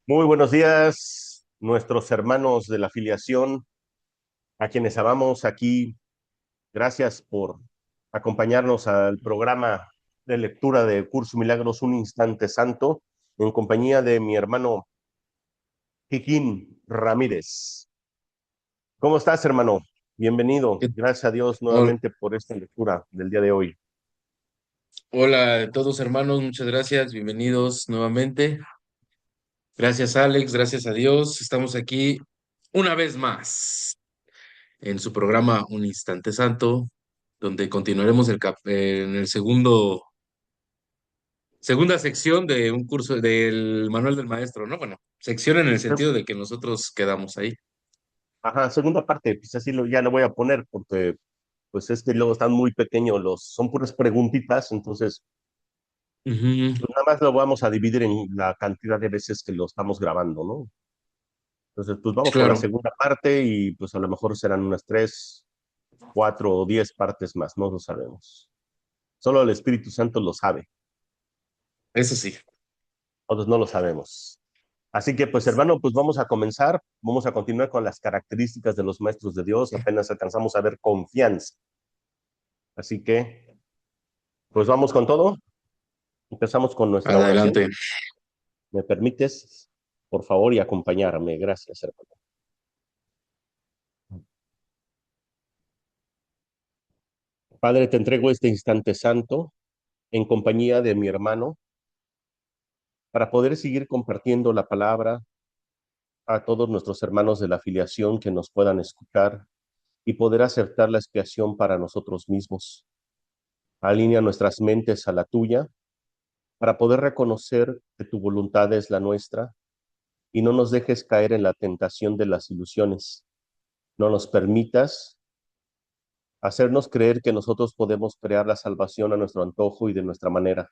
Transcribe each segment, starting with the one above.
Muy buenos días, nuestros hermanos de la filiación, a quienes amamos aquí. Gracias por acompañarnos al programa de lectura de Curso Milagros Un Instante Santo, en compañía de mi hermano Jiquín Ramírez. ¿Cómo estás, hermano? Bienvenido. ¿Qué- Gracias a Dios hol- nuevamente por esta lectura del día de hoy. Hola a todos hermanos, muchas gracias, bienvenidos nuevamente. Gracias Alex, gracias a Dios. Estamos aquí una vez más en su programa Un Instante Santo, donde continuaremos en el segunda sección de un curso del Manual del Maestro, ¿no? Bueno, sección en el sentido de que nosotros quedamos ahí. Ajá, segunda parte, pues así ya lo voy a poner porque pues es que luego están muy pequeños son puras preguntitas, entonces Ujú, pues nada más lo vamos a dividir en la cantidad de veces que lo estamos grabando, ¿no? Entonces, pues vamos con la claro, segunda parte y pues a lo mejor serán unas 3, 4 o 10 partes más, no lo sabemos. Solo el Espíritu Santo lo sabe, eso sí. nosotros no lo sabemos. Así que, pues hermano, pues vamos a comenzar, vamos a continuar con las características de los maestros de Dios, apenas alcanzamos a ver confianza. Así que, pues vamos con todo, empezamos con nuestra oración. Adelante. ¿Me permites, por favor, y acompañarme? Gracias, hermano. Padre, te entrego este instante santo en compañía de mi hermano para poder seguir compartiendo la palabra a todos nuestros hermanos de la afiliación que nos puedan escuchar y poder aceptar la expiación para nosotros mismos. Alinea nuestras mentes a la tuya para poder reconocer que tu voluntad es la nuestra y no nos dejes caer en la tentación de las ilusiones. No nos permitas hacernos creer que nosotros podemos crear la salvación a nuestro antojo y de nuestra manera,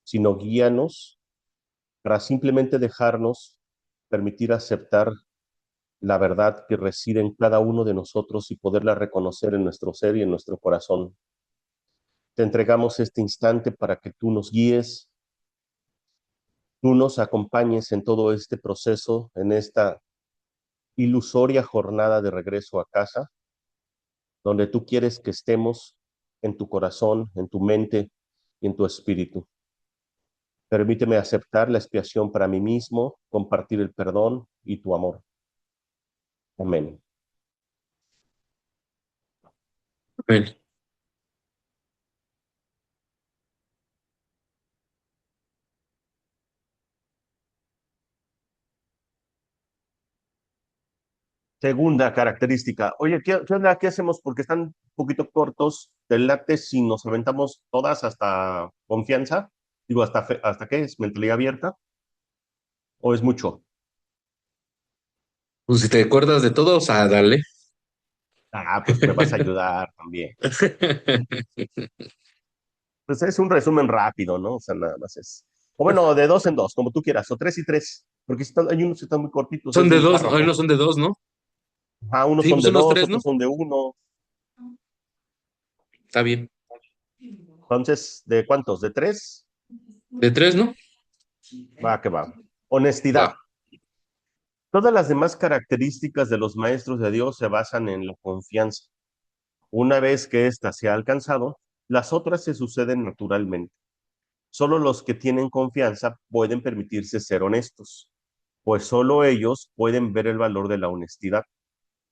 sino guíanos para simplemente dejarnos permitir aceptar la verdad que reside en cada uno de nosotros y poderla reconocer en nuestro ser y en nuestro corazón. Te entregamos este instante para que tú nos guíes, tú nos acompañes en todo este proceso, en esta ilusoria jornada de regreso a casa, donde tú quieres que estemos en tu corazón, en tu mente y en tu espíritu. Permíteme aceptar la expiación para mí mismo, compartir el perdón y tu amor. Amén. Amén. Segunda característica. Oye, ¿qué onda? ¿Qué hacemos? Porque están un poquito cortos. ¿Te late si nos aventamos todas hasta confianza? Digo, ¿hasta qué es? ¿Mentalidad abierta? ¿O es mucho? Pues si te acuerdas de todos, dale. Ah, pues me vas a ayudar también. Pues es un resumen rápido, ¿no? O sea, nada más es. O bueno, de dos en dos, como tú quieras, o 3 y 3, porque hay unos que están muy cortitos, Son es de de un dos, hoy párrafo. no son de dos, ¿no? Ah, unos Sí, son pues de unos dos, tres, ¿no? otros son de uno. Está bien. Entonces, ¿de cuántos? ¿De tres? De tres, ¿no? Va, que va. Honestidad. Va. Todas las demás características de los maestros de Dios se basan en la confianza. Una vez que ésta se ha alcanzado, las otras se suceden naturalmente. Solo los que tienen confianza pueden permitirse ser honestos, pues solo ellos pueden ver el valor de la honestidad.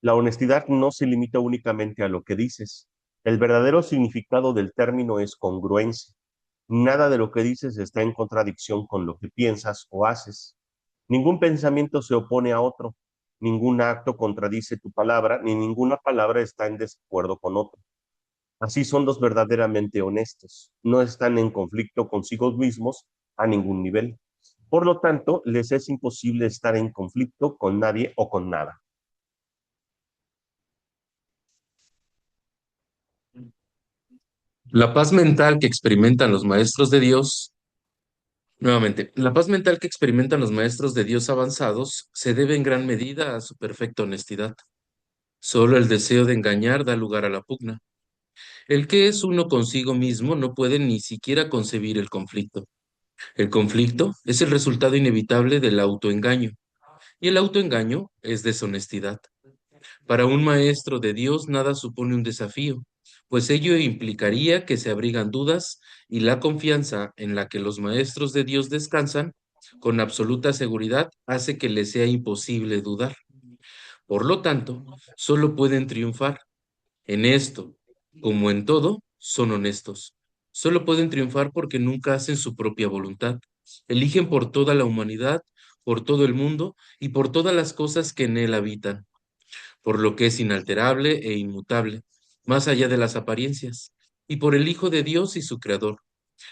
La honestidad no se limita únicamente a lo que dices. El verdadero significado del término es congruencia. Nada de lo que dices está en contradicción con lo que piensas o haces. Ningún pensamiento se opone a otro. Ningún acto contradice tu palabra, ni ninguna palabra está en desacuerdo con otro. Así son los verdaderamente honestos. No están en conflicto consigo mismos a ningún nivel. Por lo tanto, les es imposible estar en conflicto con nadie o con nada. La paz mental que experimentan los maestros de Dios, nuevamente, la paz mental que experimentan los maestros de Dios avanzados se debe en gran medida a su perfecta honestidad. Solo el deseo de engañar da lugar a la pugna. El que es uno consigo mismo no puede ni siquiera concebir el conflicto. El conflicto es el resultado inevitable del autoengaño, y el autoengaño es deshonestidad. Para un maestro de Dios nada supone un desafío, pues ello implicaría que se abrigan dudas y la confianza en la que los maestros de Dios descansan con absoluta seguridad hace que les sea imposible dudar. Por lo tanto, solo pueden triunfar. En esto, como en todo, son honestos. Solo pueden triunfar porque nunca hacen su propia voluntad. Eligen por toda la humanidad, por todo el mundo y por todas las cosas que en él habitan, por lo que es inalterable e inmutable, más allá de las apariencias, y por el Hijo de Dios y su Creador.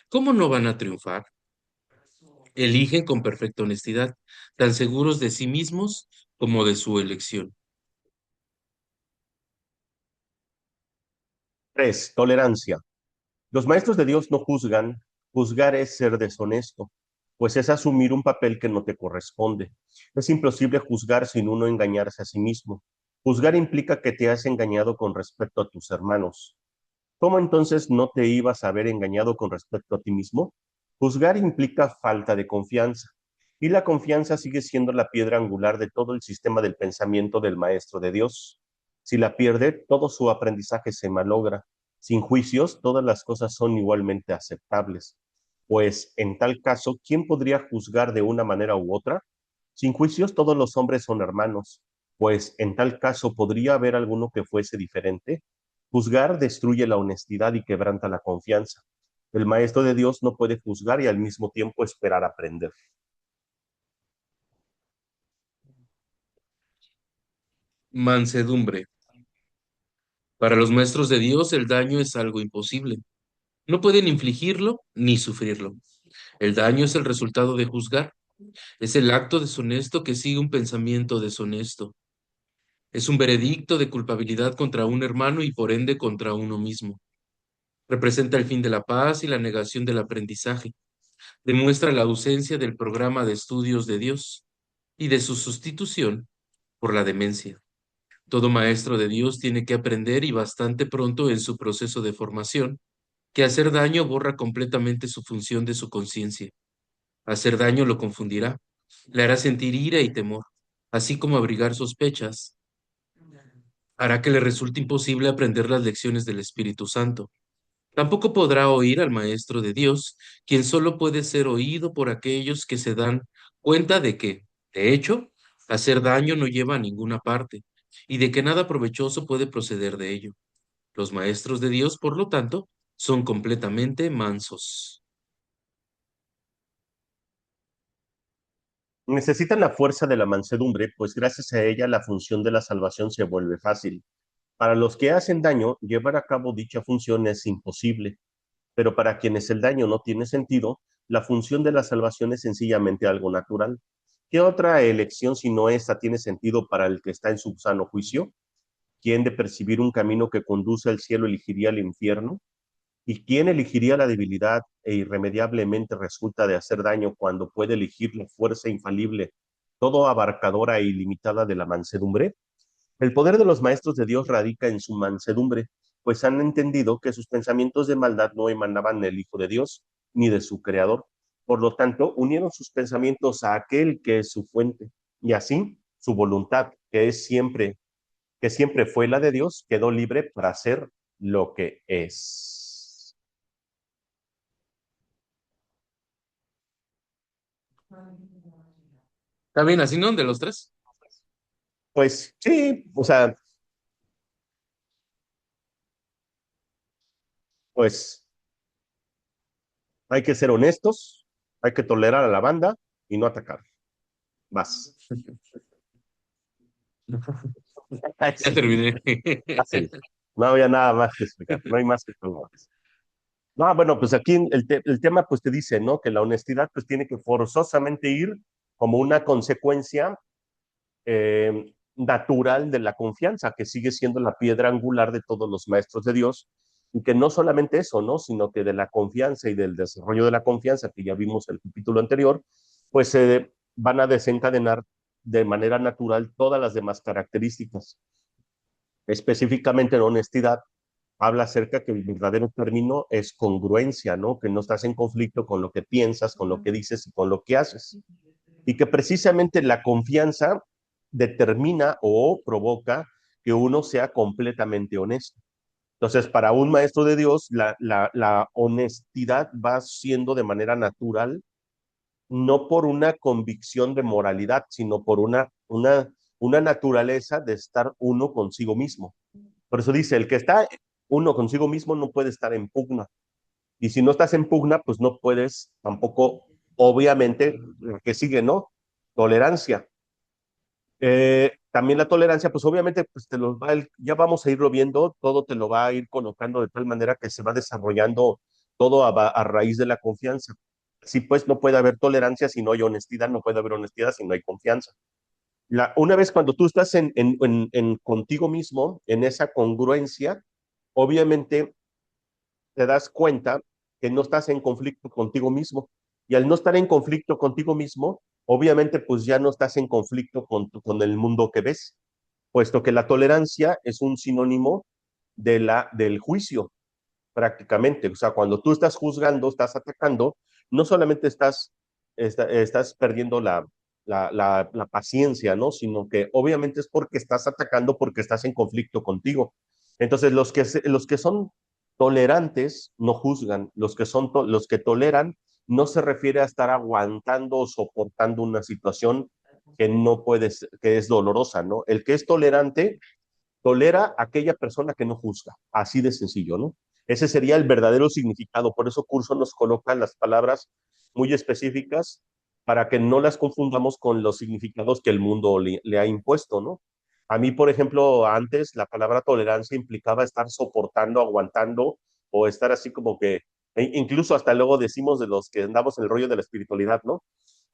¿Cómo no van a triunfar? Eligen con perfecta honestidad, tan seguros de sí mismos como de su elección. 3. Tolerancia. Los maestros de Dios no juzgan. Juzgar es ser deshonesto, pues es asumir un papel que no te corresponde. Es imposible juzgar sin uno engañarse a sí mismo. Juzgar implica que te has engañado con respecto a tus hermanos. ¿Cómo entonces no te ibas a haber engañado con respecto a ti mismo? Juzgar implica falta de confianza, y la confianza sigue siendo la piedra angular de todo el sistema del pensamiento del maestro de Dios. Si la pierde, todo su aprendizaje se malogra. Sin juicios, todas las cosas son igualmente aceptables. Pues, en tal caso, ¿quién podría juzgar de una manera u otra? Sin juicios, todos los hombres son hermanos. Pues, en tal caso, ¿podría haber alguno que fuese diferente? Juzgar destruye la honestidad y quebranta la confianza. El maestro de Dios no puede juzgar y al mismo tiempo esperar aprender. Mansedumbre. Para los maestros de Dios el daño es algo imposible. No pueden infligirlo ni sufrirlo. El daño es el resultado de juzgar. Es el acto deshonesto que sigue un pensamiento deshonesto. Es un veredicto de culpabilidad contra un hermano y por ende contra uno mismo. Representa el fin de la paz y la negación del aprendizaje. Demuestra la ausencia del programa de estudios de Dios y de su sustitución por la demencia. Todo maestro de Dios tiene que aprender y bastante pronto en su proceso de formación que hacer daño borra completamente su función de su conciencia. Hacer daño lo confundirá, le hará sentir ira y temor, así como abrigar sospechas, hará que le resulte imposible aprender las lecciones del Espíritu Santo. Tampoco podrá oír al Maestro de Dios, quien solo puede ser oído por aquellos que se dan cuenta de que, de hecho, hacer daño no lleva a ninguna parte, y de que nada provechoso puede proceder de ello. Los maestros de Dios, por lo tanto, son completamente mansos. Necesitan la fuerza de la mansedumbre, pues gracias a ella la función de la salvación se vuelve fácil. Para los que hacen daño, llevar a cabo dicha función es imposible, pero para quienes el daño no tiene sentido, la función de la salvación es sencillamente algo natural. ¿Qué otra elección si no esta tiene sentido para el que está en su sano juicio? ¿Quién de percibir un camino que conduce al cielo elegiría el infierno? ¿Y quién elegiría la debilidad e irremediablemente resulta de hacer daño cuando puede elegir la fuerza infalible, todo abarcadora e ilimitada de la mansedumbre? El poder de los maestros de Dios radica en su mansedumbre, pues han entendido que sus pensamientos de maldad no emanaban del Hijo de Dios ni de su Creador. Por lo tanto, unieron sus pensamientos a aquel que es su fuente, y así su voluntad, que siempre fue la de Dios, quedó libre para hacer lo que es. ¿Está bien así, no? De los tres. Pues sí, o sea, pues hay que ser honestos, hay que tolerar a la banda y no atacar. Vas. Ay, Ya sí, terminé. fácil. No había nada más que explicar, no hay más que explicar. No, bueno, pues aquí el tema pues te dice, ¿no? Que la honestidad pues tiene que forzosamente ir como una consecuencia natural de la confianza, que sigue siendo la piedra angular de todos los maestros de Dios, y que no solamente eso, ¿no? Sino que de la confianza y del desarrollo de la confianza, que ya vimos el capítulo anterior, pues se van a desencadenar de manera natural todas las demás características, específicamente en honestidad. habla acerca que el verdadero término es congruencia, ¿no? Que no estás en conflicto con lo que piensas, con lo que dices y con lo que haces. Y que precisamente la confianza determina o provoca que uno sea completamente honesto. Entonces, para un maestro de Dios, la honestidad va siendo de manera natural, no por una convicción de moralidad, sino por una naturaleza de estar uno consigo mismo. Por eso dice, el que está uno consigo mismo no puede estar en pugna. Y si no estás en pugna, pues no puedes tampoco, obviamente, lo que sigue, ¿no? Tolerancia. También la tolerancia, pues obviamente, pues ya vamos a irlo viendo, todo te lo va a ir colocando de tal manera que se va desarrollando todo a raíz de la confianza. Sí, pues no puede haber tolerancia si no hay honestidad, no puede haber honestidad si no hay confianza. Una vez cuando tú estás en contigo mismo, en esa congruencia, obviamente te das cuenta que no estás en conflicto contigo mismo. Y al no estar en conflicto contigo mismo, obviamente pues ya no estás en conflicto con el mundo que ves, puesto que la tolerancia es un sinónimo del juicio prácticamente. O sea, cuando tú estás juzgando, estás atacando, no solamente estás perdiendo la paciencia, ¿no? Sino que obviamente es porque estás atacando, porque estás en conflicto contigo. Entonces, los que son tolerantes no juzgan, los que toleran no se refiere a estar aguantando o soportando una situación que no puedes, que es dolorosa, ¿no? El que es tolerante tolera a aquella persona que no juzga, así de sencillo, ¿no? Ese sería el verdadero significado. Por eso Curso nos coloca las palabras muy específicas para que no las confundamos con los significados que el mundo le ha impuesto, ¿no? A mí, por ejemplo, antes la palabra tolerancia implicaba estar soportando, aguantando o estar así como que, incluso hasta luego decimos de los que andamos en el rollo de la espiritualidad, ¿no?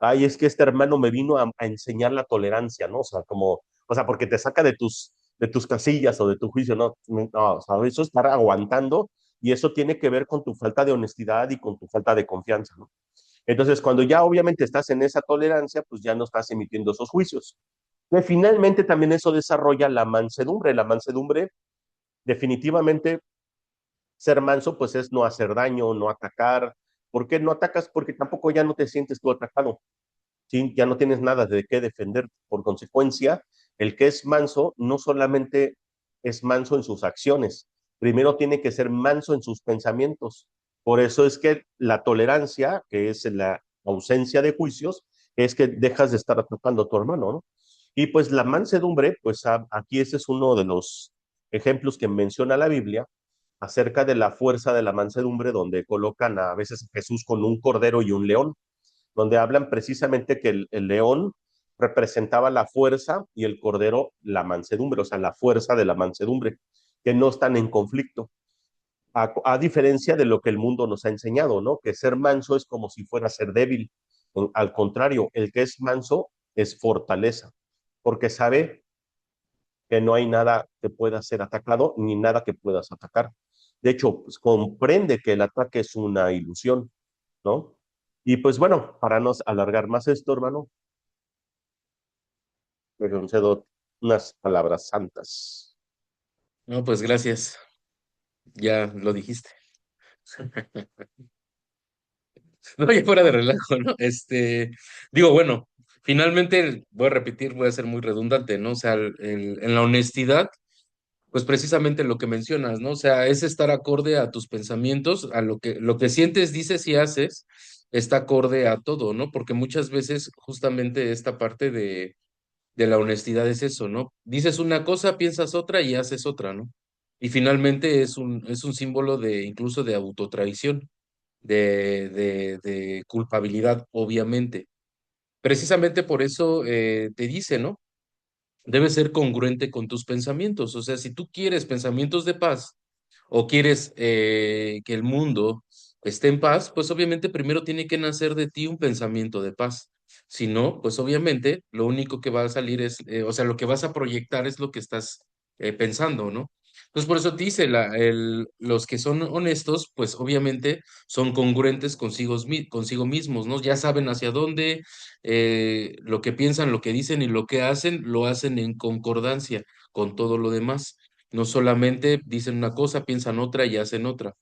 Ay, es que este hermano me vino a enseñar la tolerancia, ¿no? O sea, como, o sea, porque te saca de tus casillas o de tu juicio, no, no, o sea, eso es estar aguantando y eso tiene que ver con tu falta de honestidad y con tu falta de confianza, ¿no? Entonces, cuando ya obviamente estás en esa tolerancia, pues ya no estás emitiendo esos juicios. Y finalmente también eso desarrolla la mansedumbre. La mansedumbre, definitivamente, ser manso, pues es no hacer daño, no atacar. ¿Por qué no atacas? Porque tampoco ya no te sientes tú atacado. ¿Sí? Ya no tienes nada de qué defender. Por consecuencia, el que es manso no solamente es manso en sus acciones, primero tiene que ser manso en sus pensamientos. Por eso es que la tolerancia, que es la ausencia de juicios, es que dejas de estar atacando a tu hermano, ¿no? Y pues la mansedumbre, pues aquí ese es uno de los ejemplos que menciona la Biblia acerca de la fuerza de la mansedumbre, donde colocan a veces a Jesús con un cordero y un león, donde hablan precisamente que el león representaba la fuerza y el cordero la mansedumbre, o sea, la fuerza de la mansedumbre, que no están en conflicto. A diferencia de lo que el mundo nos ha enseñado, ¿no? Que ser manso es como si fuera ser débil. Al contrario, el que es manso es fortaleza, porque sabe que no hay nada que pueda ser atacado ni nada que puedas atacar. De hecho, pues, comprende que el ataque es una ilusión, ¿no? Y pues bueno, para no alargar más esto, hermano, me concedo unas palabras santas. No, pues gracias, ya lo dijiste. No, ya fuera de relajo, ¿no? Digo, bueno, finalmente, voy a repetir, voy a ser muy redundante, ¿no? O sea, en la honestidad, pues precisamente lo que mencionas, ¿no? O sea, es estar acorde a tus pensamientos, a lo que sientes, dices y haces, está acorde a todo, ¿no? Porque muchas veces justamente esta parte de la honestidad es eso, ¿no? Dices una cosa, piensas otra y haces otra, ¿no? Y finalmente es un símbolo de incluso de autotraición, de culpabilidad, obviamente. Precisamente por eso te dice, ¿no? Debes ser congruente con tus pensamientos. O sea, si tú quieres pensamientos de paz o quieres que el mundo esté en paz, pues obviamente primero tiene que nacer de ti un pensamiento de paz. Si no, pues obviamente lo único que va a salir es, o sea, lo que vas a proyectar es lo que estás pensando, ¿no? Entonces, por eso te dice, los que son honestos, pues obviamente son congruentes consigo mismos, ¿no? Ya saben hacia dónde, lo que piensan, lo que dicen y lo que hacen, lo hacen en concordancia con todo lo demás. No solamente dicen una cosa, piensan otra y hacen otra.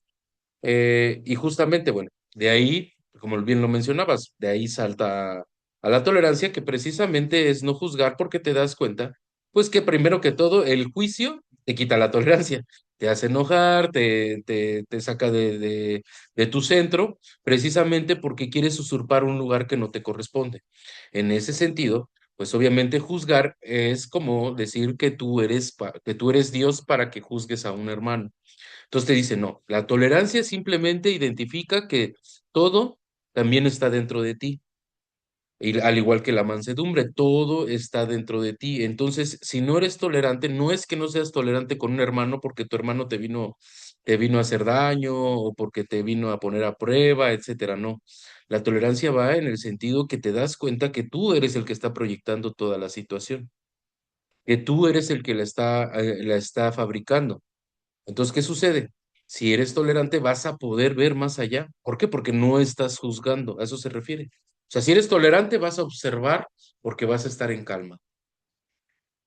Y justamente, bueno, de ahí, como bien lo mencionabas, de ahí salta a la tolerancia, que precisamente es no juzgar porque te das cuenta, pues que primero que todo, el juicio te quita la tolerancia, te hace enojar, te saca de tu centro, precisamente porque quieres usurpar un lugar que no te corresponde. En ese sentido, pues obviamente juzgar es como decir que que tú eres Dios para que juzgues a un hermano. Entonces te dice, no, la tolerancia simplemente identifica que todo también está dentro de ti, y al igual que la mansedumbre, todo está dentro de ti. Entonces, si no eres tolerante, no es que no seas tolerante con un hermano porque tu hermano te vino a hacer daño o porque te vino a poner a prueba, etcétera, no. La tolerancia va en el sentido que te das cuenta que tú eres el que está proyectando toda la situación, que tú eres el que la está fabricando. Entonces, ¿qué sucede? Si eres tolerante, vas a poder ver más allá. ¿Por qué? Porque no estás juzgando. A eso se refiere. O sea, si eres tolerante, vas a observar porque vas a estar en calma.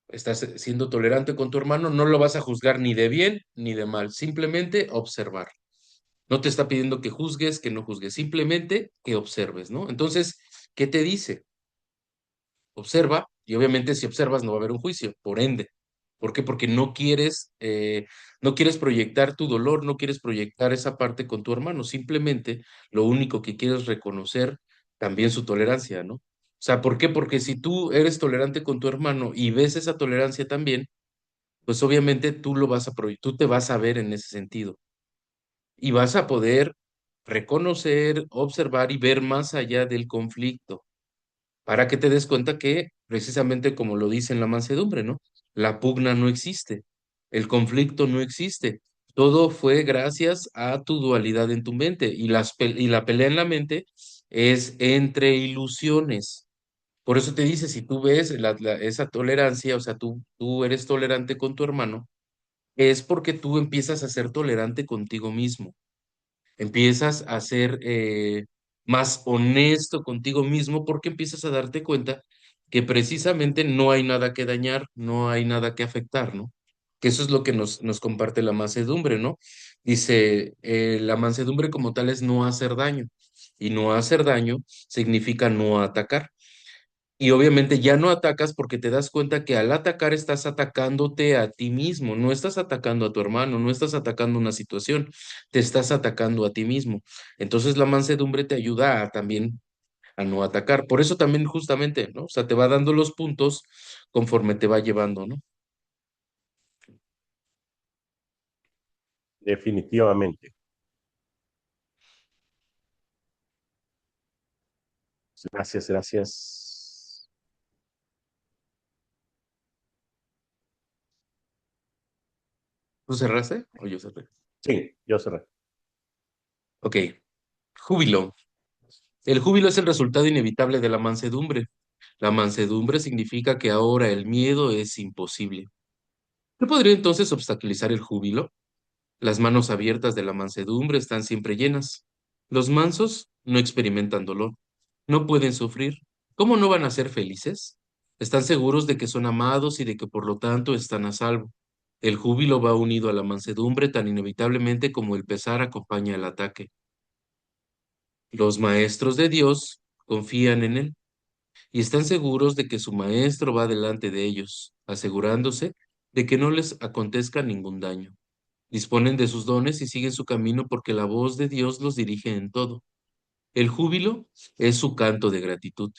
Estás siendo tolerante con tu hermano, no lo vas a juzgar ni de bien ni de mal, simplemente observar. No te está pidiendo que juzgues, que no juzgues, simplemente que observes, ¿no? Entonces, ¿qué te dice? Observa, y obviamente si observas no va a haber un juicio, por ende. ¿Por qué? Porque no quieres proyectar tu dolor, no quieres proyectar esa parte con tu hermano, simplemente lo único que quieres es reconocer también su tolerancia, ¿no? O sea, ¿por qué? Porque si tú eres tolerante con tu hermano y ves esa tolerancia también, pues obviamente tú te vas a ver en ese sentido y vas a poder reconocer, observar y ver más allá del conflicto para que te des cuenta que, precisamente como lo dice en la mansedumbre, ¿no? La pugna no existe, el conflicto no existe. Todo fue gracias a tu dualidad en tu mente y la pelea en la mente es entre ilusiones. Por eso te dice, si tú ves esa tolerancia, o sea, tú eres tolerante con tu hermano, es porque tú empiezas a ser tolerante contigo mismo, empiezas a ser más honesto contigo mismo porque empiezas a darte cuenta que precisamente no hay nada que dañar, no hay nada que afectar, ¿no? Que eso es lo que nos comparte la mansedumbre, ¿no? Dice, la mansedumbre como tal es no hacer daño, y no hacer daño significa no atacar. Y obviamente ya no atacas porque te das cuenta que al atacar estás atacándote a ti mismo, no estás atacando a tu hermano, no estás atacando una situación, te estás atacando a ti mismo. Entonces la mansedumbre te ayuda a también a no atacar. Por eso también justamente, ¿no? O sea, te va dando los puntos conforme te va llevando, ¿no? Definitivamente. Gracias, gracias. ¿Tú cerraste o yo cerré? Sí, yo cerré. Ok, júbilo. El júbilo es el resultado inevitable de la mansedumbre. La mansedumbre significa que ahora el miedo es imposible. ¿Qué podría entonces obstaculizar el júbilo? Las manos abiertas de la mansedumbre están siempre llenas. Los mansos no experimentan dolor, no pueden sufrir. ¿Cómo no van a ser felices? Están seguros de que son amados y de que por lo tanto están a salvo. El júbilo va unido a la mansedumbre tan inevitablemente como el pesar acompaña el ataque. Los maestros de Dios confían en Él y están seguros de que su maestro va delante de ellos, asegurándose de que no les acontezca ningún daño. Disponen de sus dones y siguen su camino porque la voz de Dios los dirige en todo. El júbilo es su canto de gratitud.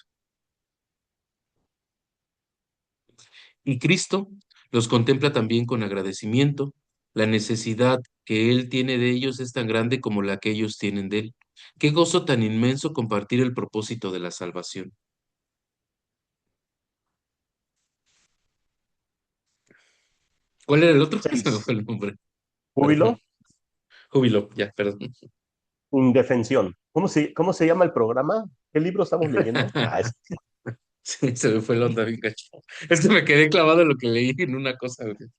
Y Cristo los contempla también con agradecimiento. La necesidad que Él tiene de ellos es tan grande como la que ellos tienen de Él. Qué gozo tan inmenso compartir el propósito de la salvación. ¿Cuál era el otro? Se me fue 6. el nombre. Júbilo, Perdón. Júbilo, ya, perdón. indefensión. Cómo se llama el programa? ¿Qué libro estamos leyendo? Sí, se me fue el onda bien cacho. Es que me quedé clavado en lo que leí en una cosa, güey.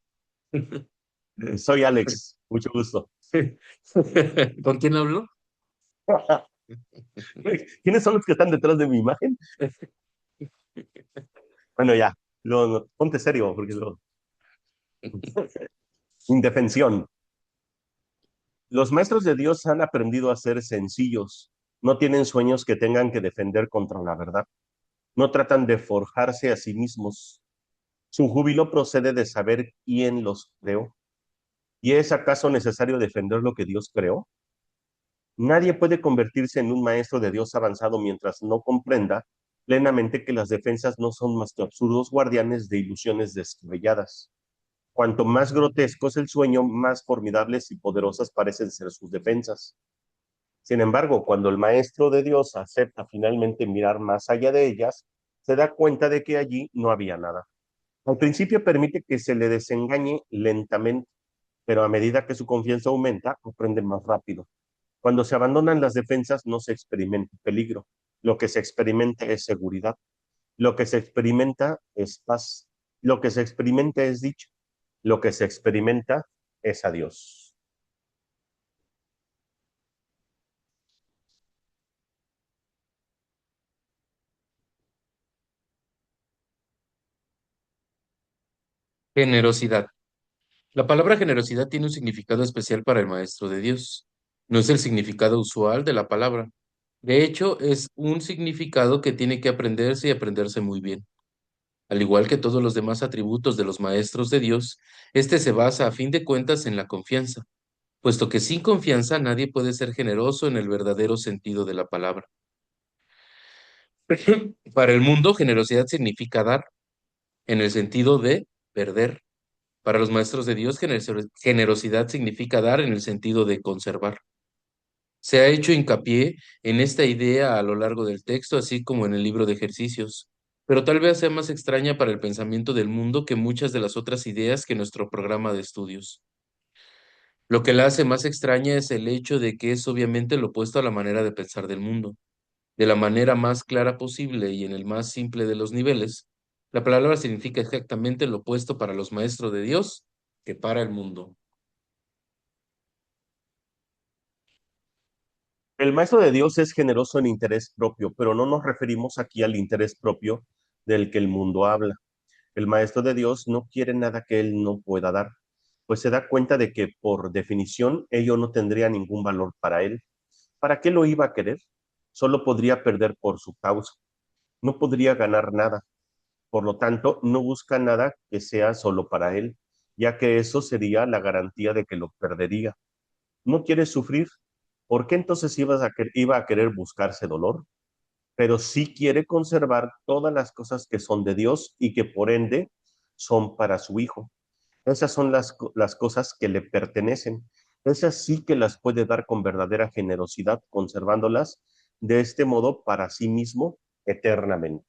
Soy Alex, mucho gusto. ¿Con quién hablo? ¿Quiénes son los que están detrás de mi imagen? Bueno, ya, ponte serio, porque lo... Indefensión. Los maestros de Dios han aprendido a ser sencillos. No tienen sueños que tengan que defender contra la verdad. No tratan de forjarse a sí mismos. Su júbilo procede de saber quién los creó. ¿Y es acaso necesario defender lo que Dios creó? Nadie puede convertirse en un maestro de Dios avanzado mientras no comprenda plenamente que las defensas no son más que absurdos guardianes de ilusiones descabelladas. Cuanto más grotesco es el sueño, más formidables y poderosas parecen ser sus defensas. Sin embargo, cuando el maestro de Dios acepta finalmente mirar más allá de ellas, se da cuenta de que allí no había nada. Al principio permite que se le desengañe lentamente, pero a medida que su confianza aumenta, aprende más rápido. Cuando se abandonan las defensas, no se experimenta peligro. Lo que se experimenta es seguridad. Lo que se experimenta es paz. Lo que se experimenta es dicha. Lo que se experimenta es a Dios. Generosidad. La palabra generosidad tiene un significado especial para el maestro de Dios. No es el significado usual de la palabra. De hecho, es un significado que tiene que aprenderse y aprenderse muy bien. Al igual que todos los demás atributos de los maestros de Dios, este se basa a fin de cuentas en la confianza, puesto que sin confianza nadie puede ser generoso en el verdadero sentido de la palabra. Para el mundo, generosidad significa dar, en el sentido de perder. Para los maestros de Dios, generosidad significa dar en el sentido de conservar. Se ha hecho hincapié en esta idea a lo largo del texto, así como en el libro de ejercicios, pero tal vez sea más extraña para el pensamiento del mundo que muchas de las otras ideas que nuestro programa de estudios. Lo que la hace más extraña es el hecho de que es obviamente lo opuesto a la manera de pensar del mundo. De la manera más clara posible y en el más simple de los niveles, la palabra significa exactamente lo opuesto para los maestros de Dios que para el mundo. El maestro de Dios es generoso en interés propio, pero no nos referimos aquí al interés propio del que el mundo habla. El maestro de Dios no quiere nada que él no pueda dar, pues se da cuenta de que por definición ello no tendría ningún valor para él. ¿Para qué lo iba a querer? Solo podría perder por su causa. No podría ganar nada. Por lo tanto, no busca nada que sea solo para él, ya que eso sería la garantía de que lo perdería. No quiere sufrir. ¿Por qué entonces iba a querer buscarse dolor? Pero sí quiere conservar todas las cosas que son de Dios y que por ende son para su Hijo. Esas son las cosas que le pertenecen. Esas sí que las puede dar con verdadera generosidad, conservándolas de este modo para sí mismo eternamente.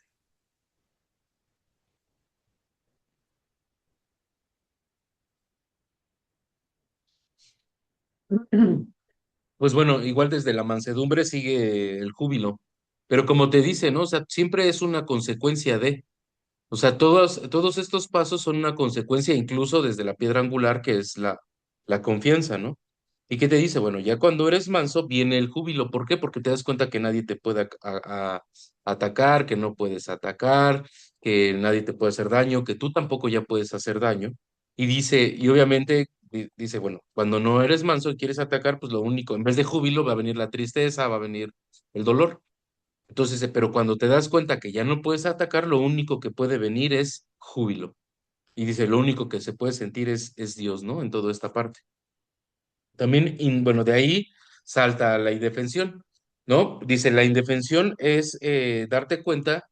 Pues bueno, igual desde la mansedumbre sigue el júbilo, pero como te dice, ¿no? O sea, siempre es una consecuencia de, o sea, todos estos pasos son una consecuencia incluso desde la piedra angular que es la confianza, ¿no? ¿Y qué te dice? Bueno, ya cuando eres manso viene el júbilo. ¿Por qué? Porque te das cuenta que nadie te puede atacar, que no puedes atacar, que nadie te puede hacer daño, que tú tampoco ya puedes hacer daño. Y dice, y obviamente dice, bueno, cuando no eres manso y quieres atacar, pues lo único, en vez de júbilo va a venir la tristeza, va a venir el dolor. Entonces, pero cuando te das cuenta que ya no puedes atacar, lo único que puede venir es júbilo. Y dice, lo único que se puede sentir es Dios, ¿no? En toda esta parte. También, bueno, de ahí salta la indefensión, ¿no? Dice, la indefensión es darte cuenta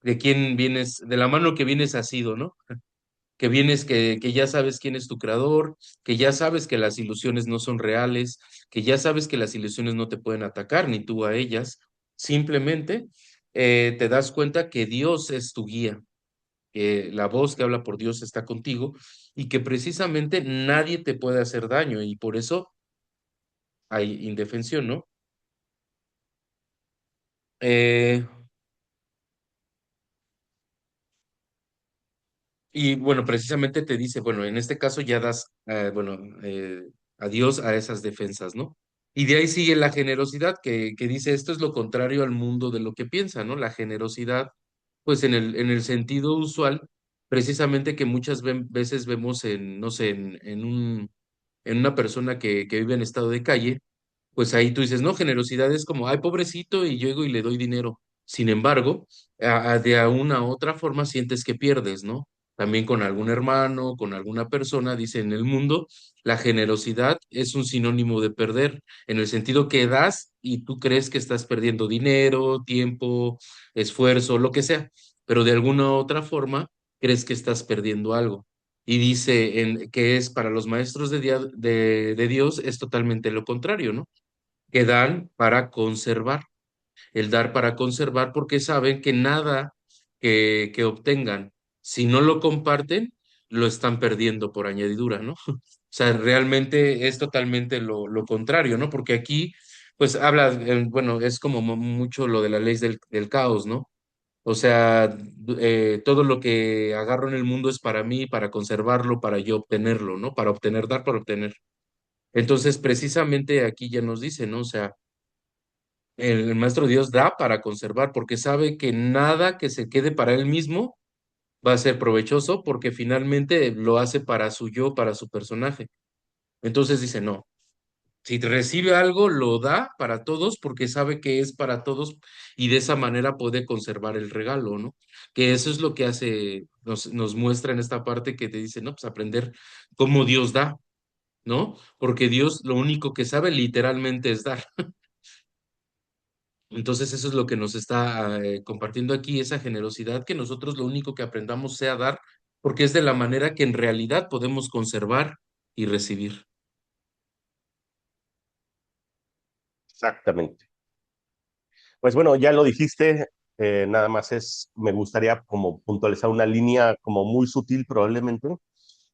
de quién vienes, de la mano que vienes asido, ¿no? Que vienes, que ya sabes quién es tu creador, que ya sabes que las ilusiones no son reales, que ya sabes que las ilusiones no te pueden atacar, ni tú a ellas. Simplemente te das cuenta que Dios es tu guía, que la voz que habla por Dios está contigo y que precisamente nadie te puede hacer daño y por eso hay indefensión, ¿no? Eh, y bueno, precisamente te dice, bueno, en este caso ya das, bueno, adiós a esas defensas, ¿no? Y de ahí sigue la generosidad, que dice, esto es lo contrario al mundo de lo que piensa, ¿no? La generosidad, pues en el sentido usual, precisamente que muchas veces vemos no sé, en una persona que vive en estado de calle, pues ahí tú dices, no, generosidad es como, ay, pobrecito, y llego y le doy dinero. Sin embargo, de una u otra forma sientes que pierdes, ¿no? También con algún hermano, con alguna persona, dice en el mundo, la generosidad es un sinónimo de perder, en el sentido que das y tú crees que estás perdiendo dinero, tiempo, esfuerzo, lo que sea, pero de alguna u otra forma crees que estás perdiendo algo. Y dice que es para los maestros de Dios es totalmente lo contrario, ¿no? Que dan para conservar, el dar para conservar porque saben que nada que obtengan, si no lo comparten, lo están perdiendo por añadidura, ¿no? O sea, realmente es totalmente lo contrario, ¿no? Porque aquí, pues habla, bueno, es como mucho lo de la ley del caos, ¿no? O sea, todo lo que agarro en el mundo es para mí, para conservarlo, para yo obtenerlo, ¿no? Para obtener, dar para obtener. Entonces, precisamente aquí ya nos dice, ¿no? O sea, el maestro Dios da para conservar, porque sabe que nada que se quede para él mismo va a ser provechoso, porque finalmente lo hace para su yo, para su personaje. Entonces dice, no, si recibe algo, lo da para todos, porque sabe que es para todos y de esa manera puede conservar el regalo, ¿no? Que eso es lo que hace, nos muestra en esta parte que te dice, no, pues aprender cómo Dios da, ¿no? Porque Dios lo único que sabe literalmente es dar. Entonces eso es lo que nos está compartiendo aquí, esa generosidad, que nosotros lo único que aprendamos sea dar, porque es de la manera que en realidad podemos conservar y recibir. Exactamente. Pues bueno, ya lo dijiste, nada más me gustaría como puntualizar una línea como muy sutil probablemente,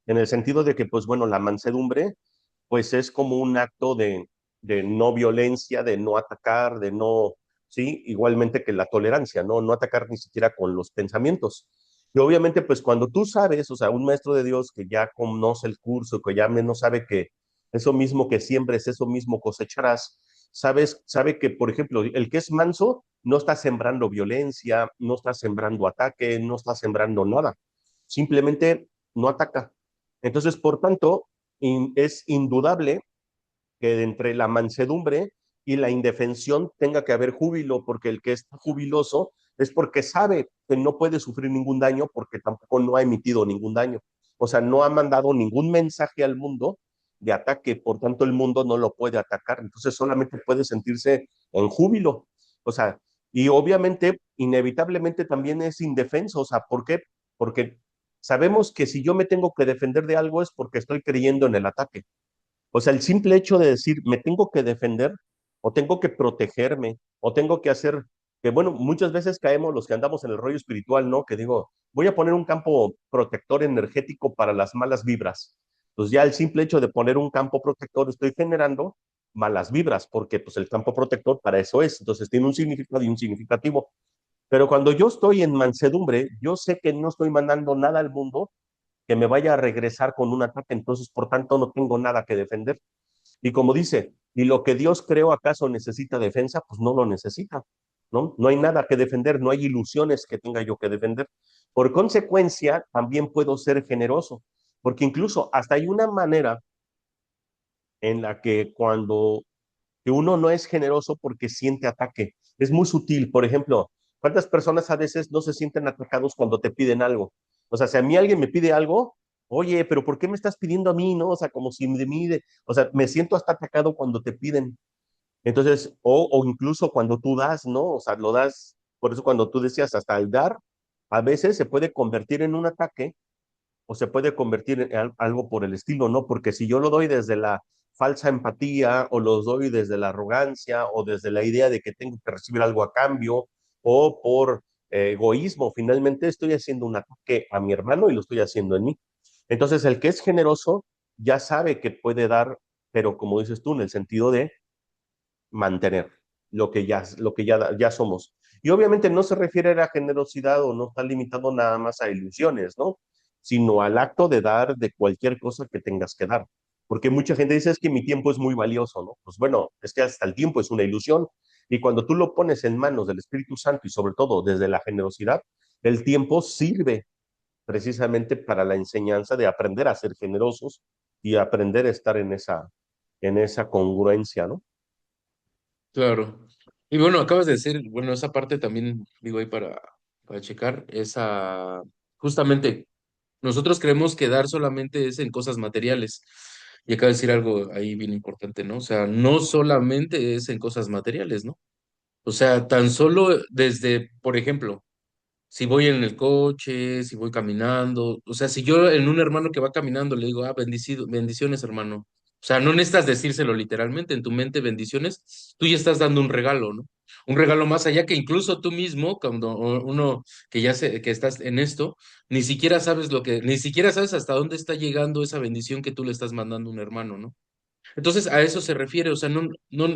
en el sentido de que, pues bueno, la mansedumbre, pues es como un acto de no violencia, de no atacar, de no, sí, igualmente que la tolerancia, ¿no? No atacar ni siquiera con los pensamientos. Y obviamente, pues cuando tú sabes, o sea, un maestro de Dios que ya conoce el curso, que ya menos sabe que eso mismo que siembres, eso mismo cosecharás, sabe que, por ejemplo, el que es manso no está sembrando violencia, no está sembrando ataque, no está sembrando nada, simplemente no ataca. Entonces, por tanto, es indudable que entre la mansedumbre y la indefensión tenga que haber júbilo, porque el que está jubiloso es porque sabe que no puede sufrir ningún daño, porque tampoco no ha emitido ningún daño. O sea, no ha mandado ningún mensaje al mundo de ataque, por tanto el mundo no lo puede atacar, entonces solamente puede sentirse en júbilo. O sea, y obviamente, inevitablemente también es indefenso. O sea, ¿por qué? Porque sabemos que si yo me tengo que defender de algo es porque estoy creyendo en el ataque. O sea, el simple hecho de decir, me tengo que defender, o tengo que protegerme, o tengo que hacer, que bueno, muchas veces caemos los que andamos en el rollo espiritual, ¿no? Que digo, voy a poner un campo protector energético para las malas vibras. Pues ya el simple hecho de poner un campo protector, estoy generando malas vibras, porque pues el campo protector para eso es. Entonces tiene un significado y un significativo. Pero cuando yo estoy en mansedumbre, yo sé que no estoy mandando nada al mundo que me vaya a regresar con un ataque, entonces por tanto no tengo nada que defender. Y como dice, ¿y lo que Dios creó acaso necesita defensa? Pues no lo necesita, ¿no? No hay nada que defender, no hay ilusiones que tenga yo que defender. Por consecuencia, también puedo ser generoso, porque incluso hasta hay una manera en la que cuando que uno no es generoso porque siente ataque, es muy sutil. Por ejemplo, ¿cuántas personas a veces no se sienten atacados cuando te piden algo? O sea, si a mí alguien me pide algo, oye, pero ¿por qué me estás pidiendo a mí, no? O sea, como si de mí, o sea, me siento hasta atacado cuando te piden. Entonces, o incluso cuando tú das, ¿no? O sea, lo das, por eso cuando tú decías hasta el dar, a veces se puede convertir en un ataque o se puede convertir en algo por el estilo, ¿no? Porque si yo lo doy desde la falsa empatía o lo doy desde la arrogancia o desde la idea de que tengo que recibir algo a cambio o por egoísmo, finalmente estoy haciendo un ataque a mi hermano y lo estoy haciendo en mí. Entonces, el que es generoso ya sabe que puede dar, pero como dices tú, en el sentido de mantener ya somos. Y obviamente no se refiere a la generosidad o no está limitado nada más a ilusiones, ¿no? Sino al acto de dar de cualquier cosa que tengas que dar. Porque mucha gente dice es que mi tiempo es muy valioso, ¿no? Pues bueno, es que hasta el tiempo es una ilusión. Y cuando tú lo pones en manos del Espíritu Santo y sobre todo desde la generosidad, el tiempo sirve, precisamente para la enseñanza de aprender a ser generosos y aprender a estar en esa congruencia, ¿no? Claro. Y bueno, acabas de decir, bueno, esa parte también digo ahí para checar, esa, justamente, nosotros creemos que dar solamente es en cosas materiales. Y acaba de decir algo ahí bien importante, ¿no? O sea, no solamente es en cosas materiales, ¿no? O sea, tan solo desde, por ejemplo, si voy en el coche, si voy caminando, o sea, si yo en un hermano que va caminando le digo, bendecido, bendiciones, hermano. O sea, no necesitas decírselo literalmente, en tu mente bendiciones, tú ya estás dando un regalo, ¿no? Un regalo más allá que incluso tú mismo, cuando uno que ya sé que estás en esto, ni siquiera sabes ni siquiera sabes hasta dónde está llegando esa bendición que tú le estás mandando a un hermano, ¿no? Entonces a eso se refiere, o sea, no,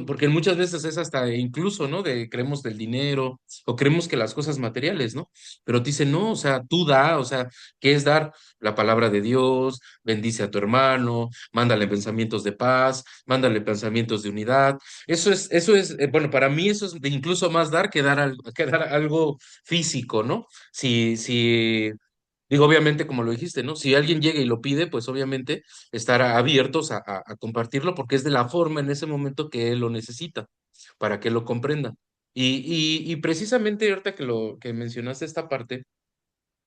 porque muchas veces es hasta incluso, ¿no? De creemos del dinero o creemos que las cosas materiales, ¿no? Pero te dice, no, o sea, tú da, o sea, ¿qué es dar? La palabra de Dios, bendice a tu hermano, mándale pensamientos de paz, mándale pensamientos de unidad. Bueno, para mí eso es incluso más dar que dar algo físico, ¿no? Si Digo, obviamente, como lo dijiste, ¿no? Si alguien llega y lo pide, pues obviamente estar abiertos a compartirlo porque es de la forma en ese momento que él lo necesita, para que lo comprenda. Y precisamente ahorita que mencionaste esta parte,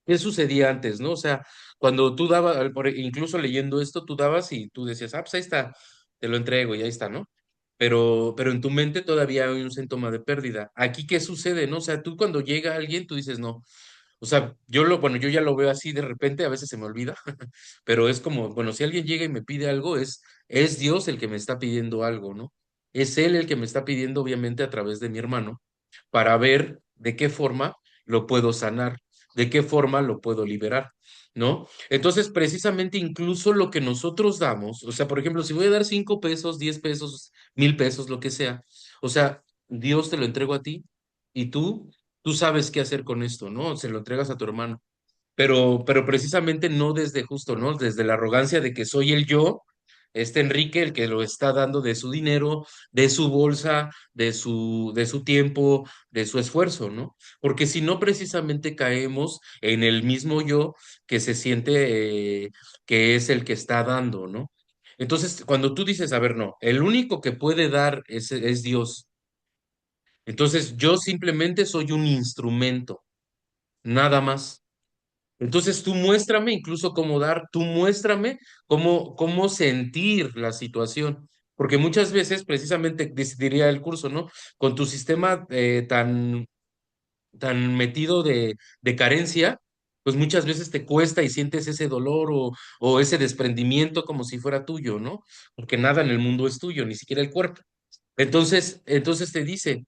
¿qué sucedía antes, no? O sea, cuando tú dabas, incluso leyendo esto, tú dabas y tú decías, pues ahí está, te lo entrego y ahí está, ¿no? Pero en tu mente todavía hay un síntoma de pérdida. Aquí, ¿qué sucede, no? O sea, tú cuando llega alguien, tú dices, no. O sea, bueno, yo ya lo veo así de repente, a veces se me olvida, pero es como, bueno, si alguien llega y me pide algo, es Dios el que me está pidiendo algo, ¿no? Es Él el que me está pidiendo, obviamente, a través de mi hermano, para ver de qué forma lo puedo sanar, de qué forma lo puedo liberar, ¿no? Entonces, precisamente, incluso lo que nosotros damos, o sea, por ejemplo, si voy a dar 5 pesos, 10 pesos, 1,000 pesos, lo que sea, o sea, Dios te lo entrego a ti y tú sabes qué hacer con esto, ¿no? Se lo entregas a tu hermano, pero precisamente no desde justo, ¿no? Desde la arrogancia de que soy el yo, este Enrique, el que lo está dando de su dinero, de su bolsa, de su tiempo, de su esfuerzo, ¿no? Porque si no, precisamente caemos en el mismo yo que se siente que es el que está dando, ¿no? Entonces, cuando tú dices, a ver, no, el único que puede dar es Dios. Entonces, yo simplemente soy un instrumento, nada más. Entonces tú muéstrame incluso cómo dar, tú muéstrame cómo sentir la situación, porque muchas veces, precisamente, diría el curso, ¿no? Con tu sistema tan metido de carencia, pues muchas veces te cuesta y sientes ese dolor o ese desprendimiento como si fuera tuyo, ¿no? Porque nada en el mundo es tuyo, ni siquiera el cuerpo. Entonces te dice,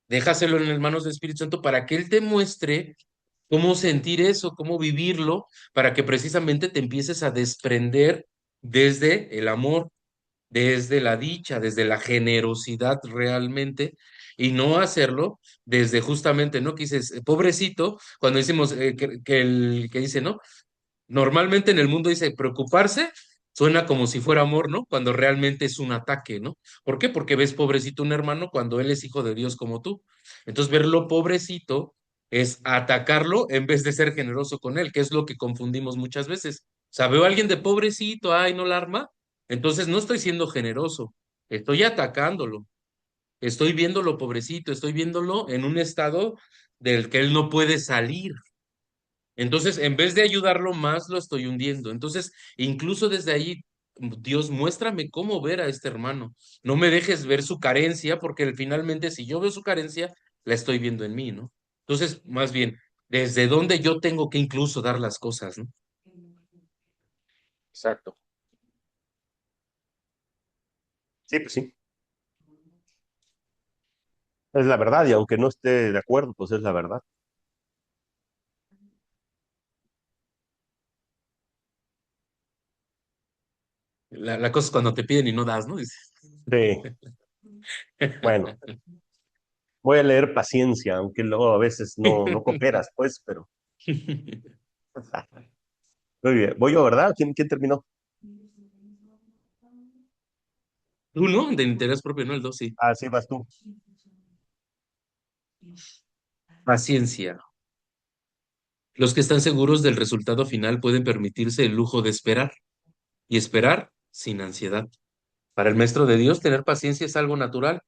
déjaselo en las manos del Espíritu Santo para que Él te muestre cómo sentir eso, cómo vivirlo, para que precisamente te empieces a desprender desde el amor, desde la dicha, desde la generosidad realmente, y no hacerlo desde justamente, ¿no? Que dices, pobrecito, cuando decimos que dice, ¿no? Normalmente en el mundo dice preocuparse, suena como si fuera amor, ¿no? Cuando realmente es un ataque, ¿no? ¿Por qué? Porque ves pobrecito un hermano cuando él es hijo de Dios como tú. Entonces, verlo pobrecito es atacarlo en vez de ser generoso con él, que es lo que confundimos muchas veces. O sea, veo a alguien de pobrecito, ay, no la arma, entonces no estoy siendo generoso, estoy atacándolo, estoy viéndolo pobrecito, estoy viéndolo en un estado del que él no puede salir. Entonces, en vez de ayudarlo más, lo estoy hundiendo. Entonces, incluso desde ahí, Dios, muéstrame cómo ver a este hermano. No me dejes ver su carencia, porque finalmente, si yo veo su carencia, la estoy viendo en mí, ¿no? Entonces, más bien, desde dónde yo tengo que incluso dar las cosas, ¿no? Exacto. Sí, pues sí. Es la verdad y aunque no esté de acuerdo, pues es la verdad. La cosa es cuando te piden y no das, ¿no? Dices. Sí, bueno, voy a leer paciencia, aunque luego a veces no cooperas, pues, pero... Muy bien. ¿Voy yo, verdad? ¿Quién terminó? Tú, ¿no? De interés propio, ¿no? El dos, sí. Ah, sí, vas tú. Paciencia. Los que están seguros del resultado final pueden permitirse el lujo de esperar y esperar sin ansiedad. Para el maestro de Dios, tener paciencia es algo natural.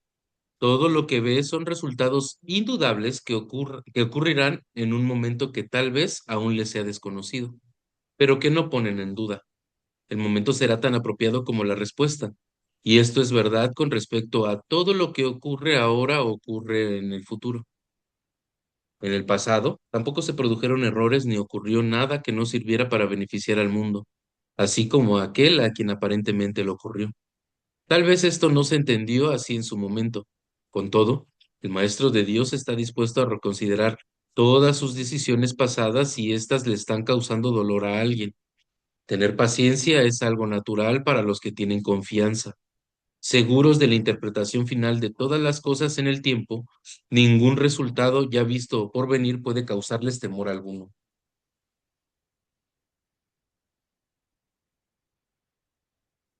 Todo lo que ve son resultados indudables que ocurrirán en un momento que tal vez aún le sea desconocido, pero que no ponen en duda. El momento será tan apropiado como la respuesta. Y esto es verdad con respecto a todo lo que ocurre ahora o ocurre en el futuro. En el pasado, tampoco se produjeron errores ni ocurrió nada que no sirviera para beneficiar al mundo, así como aquel a quien aparentemente lo ocurrió. Tal vez esto no se entendió así en su momento. Con todo, el Maestro de Dios está dispuesto a reconsiderar todas sus decisiones pasadas si éstas le están causando dolor a alguien. Tener paciencia es algo natural para los que tienen confianza. Seguros de la interpretación final de todas las cosas en el tiempo, ningún resultado ya visto o por venir puede causarles temor alguno.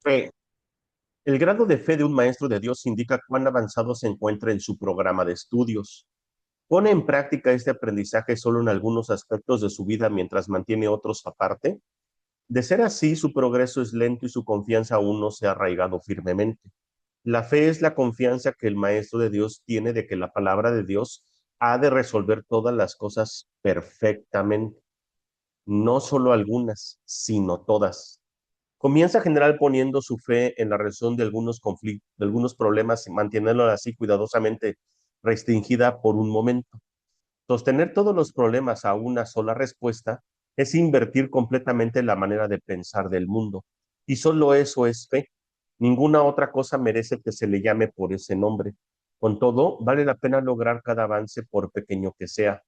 Fe. El grado de fe de un maestro de Dios indica cuán avanzado se encuentra en su programa de estudios. ¿Pone en práctica este aprendizaje solo en algunos aspectos de su vida mientras mantiene otros aparte? De ser así, su progreso es lento y su confianza aún no se ha arraigado firmemente. La fe es la confianza que el Maestro de Dios tiene de que la palabra de Dios ha de resolver todas las cosas perfectamente, no solo algunas, sino todas. Comienza general poniendo su fe en la resolución de algunos conflictos, de algunos problemas y manteniéndola así cuidadosamente restringida por un momento. Sostener todos los problemas a una sola respuesta es invertir completamente la manera de pensar del mundo. Y solo eso es fe. Ninguna otra cosa merece que se le llame por ese nombre. Con todo, vale la pena lograr cada avance por pequeño que sea.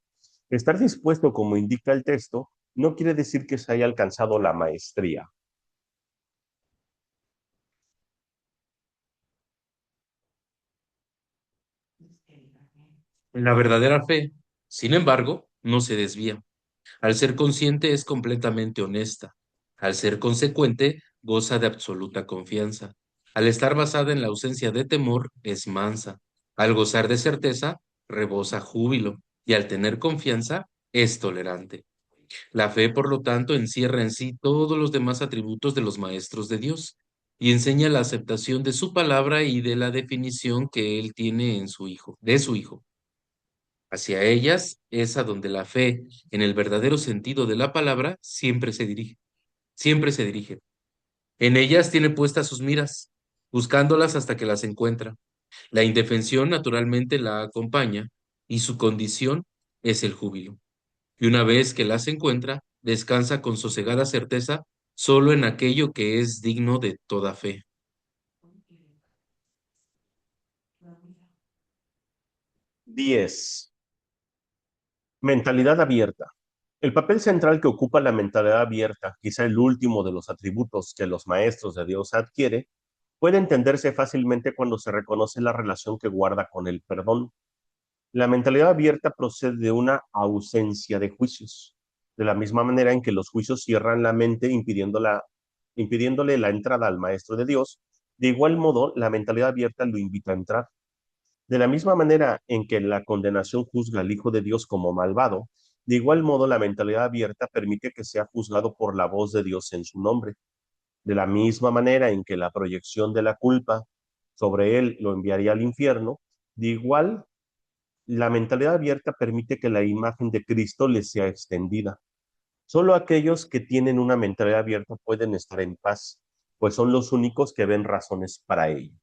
Estar dispuesto, como indica el texto, no quiere decir que se haya alcanzado la maestría. La verdadera fe, sin embargo, no se desvía. Al ser consciente es completamente honesta. Al ser consecuente, goza de absoluta confianza. Al estar basada en la ausencia de temor, es mansa. Al gozar de certeza, rebosa júbilo. Y al tener confianza, es tolerante. La fe, por lo tanto, encierra en sí todos los demás atributos de los maestros de Dios y enseña la aceptación de su palabra y de la definición que él tiene en su hijo, de su hijo. Hacia ellas es a donde la fe, en el verdadero sentido de la palabra, siempre se dirige. En ellas tiene puestas sus miras, buscándolas hasta que las encuentra. La indefensión naturalmente la acompaña y su condición es el júbilo. Y una vez que las encuentra, descansa con sosegada certeza solo en aquello que es digno de toda fe. 10. Mentalidad abierta. El papel central que ocupa la mentalidad abierta, quizá el último de los atributos que los maestros de Dios adquiere, puede entenderse fácilmente cuando se reconoce la relación que guarda con el perdón. La mentalidad abierta procede de una ausencia de juicios, de la misma manera en que los juicios cierran la mente impidiéndole la entrada al maestro de Dios, de igual modo la mentalidad abierta lo invita a entrar. De la misma manera en que la condenación juzga al Hijo de Dios como malvado, de igual modo la mentalidad abierta permite que sea juzgado por la voz de Dios en su nombre. De la misma manera en que la proyección de la culpa sobre él lo enviaría al infierno, de igual la mentalidad abierta permite que la imagen de Cristo le sea extendida. Solo aquellos que tienen una mentalidad abierta pueden estar en paz, pues son los únicos que ven razones para ello.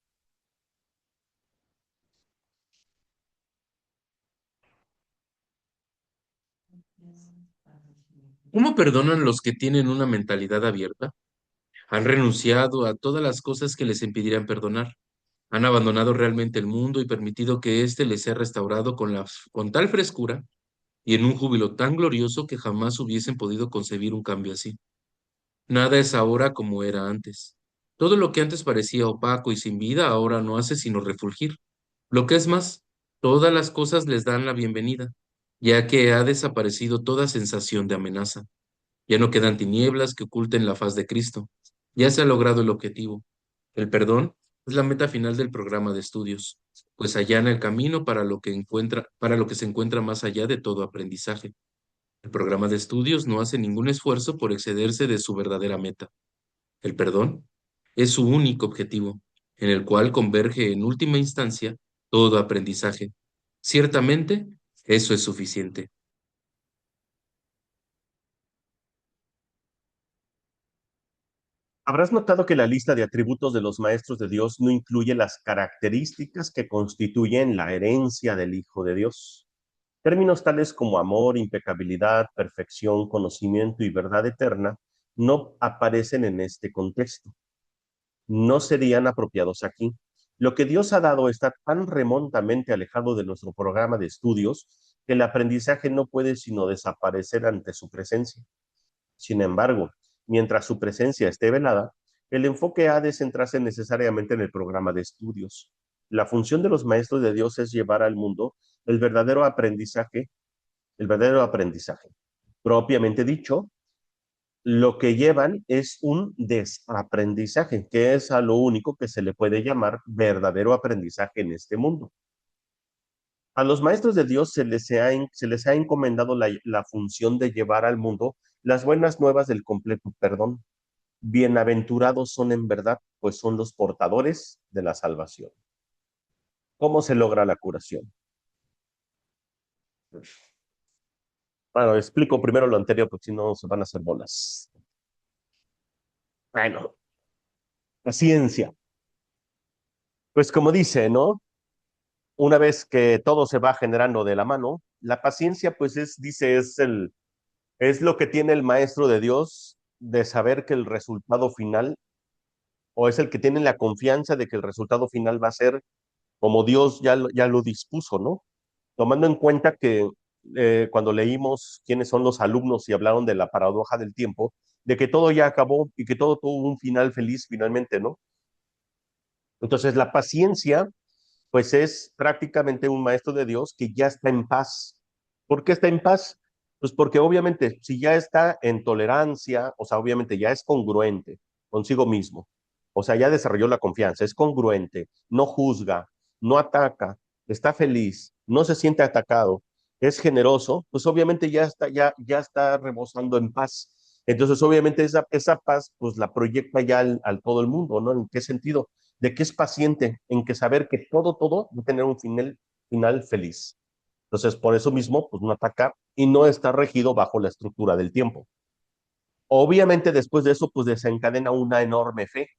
¿Cómo perdonan los que tienen una mentalidad abierta? Han renunciado a todas las cosas que les impidieran perdonar. Han abandonado realmente el mundo y permitido que éste les sea restaurado con tal frescura y en un júbilo tan glorioso que jamás hubiesen podido concebir un cambio así. Nada es ahora como era antes. Todo lo que antes parecía opaco y sin vida ahora no hace sino refulgir. Lo que es más, todas las cosas les dan la bienvenida, ya que ha desaparecido toda sensación de amenaza. Ya no quedan tinieblas que oculten la faz de Cristo. Ya se ha logrado el objetivo. El perdón es la meta final del programa de estudios, pues allana el camino para lo que se encuentra más allá de todo aprendizaje. El programa de estudios no hace ningún esfuerzo por excederse de su verdadera meta. El perdón es su único objetivo, en el cual converge en última instancia todo aprendizaje. Ciertamente, eso es suficiente. Habrás notado que la lista de atributos de los maestros de Dios no incluye las características que constituyen la herencia del Hijo de Dios. Términos tales como amor, impecabilidad, perfección, conocimiento y verdad eterna no aparecen en este contexto. No serían apropiados aquí. Lo que Dios ha dado está tan remotamente alejado de nuestro programa de estudios que el aprendizaje no puede sino desaparecer ante su presencia. Sin embargo, mientras su presencia esté velada, el enfoque ha de centrarse necesariamente en el programa de estudios. La función de los maestros de Dios es llevar al mundo el verdadero aprendizaje, el verdadero aprendizaje. Propiamente dicho, lo que llevan es un desaprendizaje, que es a lo único que se le puede llamar verdadero aprendizaje en este mundo. A los maestros de Dios se les ha encomendado la función de llevar al mundo las buenas nuevas del completo perdón. Bienaventurados son en verdad, pues son los portadores de la salvación. ¿Cómo se logra la curación? Bueno, explico primero lo anterior, porque si no se van a hacer bolas. Bueno, la ciencia. Pues como dice, ¿no? Una vez que todo se va generando de la mano, la paciencia, pues dice, es lo que tiene el maestro de Dios de saber que el resultado final, o es el que tiene la confianza de que el resultado final va a ser como Dios ya lo dispuso, ¿no? Tomando en cuenta que cuando leímos quiénes son los alumnos y hablaron de la paradoja del tiempo, de que todo ya acabó y que todo tuvo un final feliz finalmente, ¿no? Entonces la paciencia pues es prácticamente un maestro de Dios que ya está en paz. ¿Por qué está en paz? Pues porque obviamente si ya está en tolerancia, o sea, obviamente ya es congruente consigo mismo, o sea, ya desarrolló la confianza, es congruente, no juzga, no ataca, está feliz, no se siente atacado, es generoso, pues obviamente ya está rebosando en paz. Entonces, obviamente esa paz, pues la proyecta ya al todo el mundo, ¿no? ¿En qué sentido? De que es paciente, en que saber que todo va a tener un final feliz. Entonces, por eso mismo, pues no ataca y no está regido bajo la estructura del tiempo. Obviamente, después de eso, pues desencadena una enorme fe.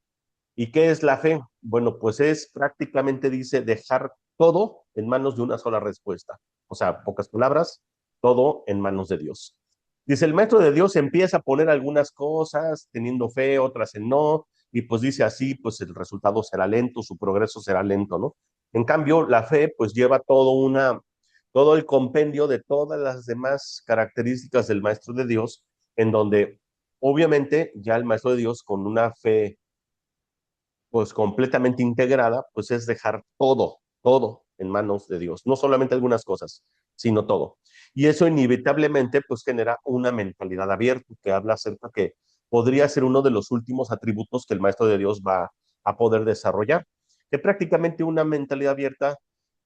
¿Y qué es la fe? Bueno, pues es prácticamente, dice, dejar todo en manos de una sola respuesta. O sea, pocas palabras, todo en manos de Dios. Dice, el maestro de Dios empieza a poner algunas cosas teniendo fe, otras en no, y pues dice así, pues el resultado será lento, su progreso será lento, ¿no? En cambio, la fe pues lleva todo el compendio de todas las demás características del maestro de Dios, en donde obviamente ya el maestro de Dios con una fe pues completamente integrada, pues es dejar todo en manos de Dios, no solamente algunas cosas, sino todo. Y eso inevitablemente pues genera una mentalidad abierta que habla acerca que podría ser uno de los últimos atributos que el maestro de Dios va a poder desarrollar, que prácticamente una mentalidad abierta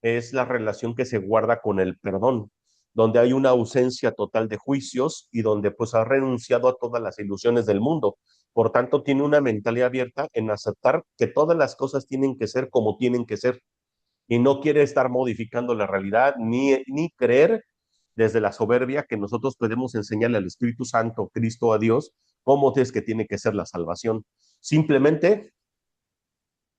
es la relación que se guarda con el perdón, donde hay una ausencia total de juicios y donde pues ha renunciado a todas las ilusiones del mundo. Por tanto, tiene una mentalidad abierta en aceptar que todas las cosas tienen que ser como tienen que ser y no quiere estar modificando la realidad ni creer desde la soberbia que nosotros podemos enseñarle al Espíritu Santo, Cristo, a Dios, cómo es que tiene que ser la salvación. Simplemente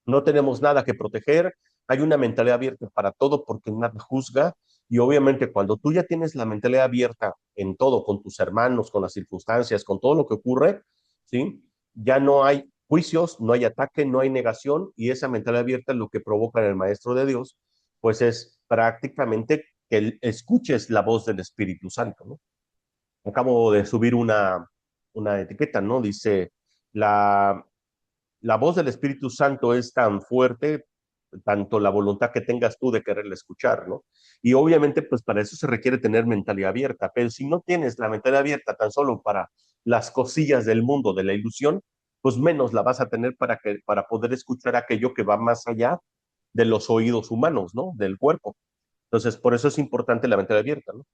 no tenemos nada que proteger, hay una mentalidad abierta para todo porque nada juzga y obviamente cuando tú ya tienes la mentalidad abierta en todo, con tus hermanos, con las circunstancias, con todo lo que ocurre, ¿sí? Ya no hay juicios, no hay ataque, no hay negación y esa mentalidad abierta lo que provoca en el Maestro de Dios, pues es prácticamente que escuches la voz del Espíritu Santo, ¿no? Acabo de subir una etiqueta, ¿no? Dice, la, la voz del Espíritu Santo es tan fuerte, tanto la voluntad que tengas tú de quererle escuchar, ¿no? Y obviamente, pues para eso se requiere tener mentalidad abierta, pero si no tienes la mentalidad abierta tan solo para las cosillas del mundo, de la ilusión, pues menos la vas a tener para poder escuchar aquello que va más allá de los oídos humanos, ¿no? Del cuerpo. Entonces, por eso es importante la mentalidad abierta, ¿no?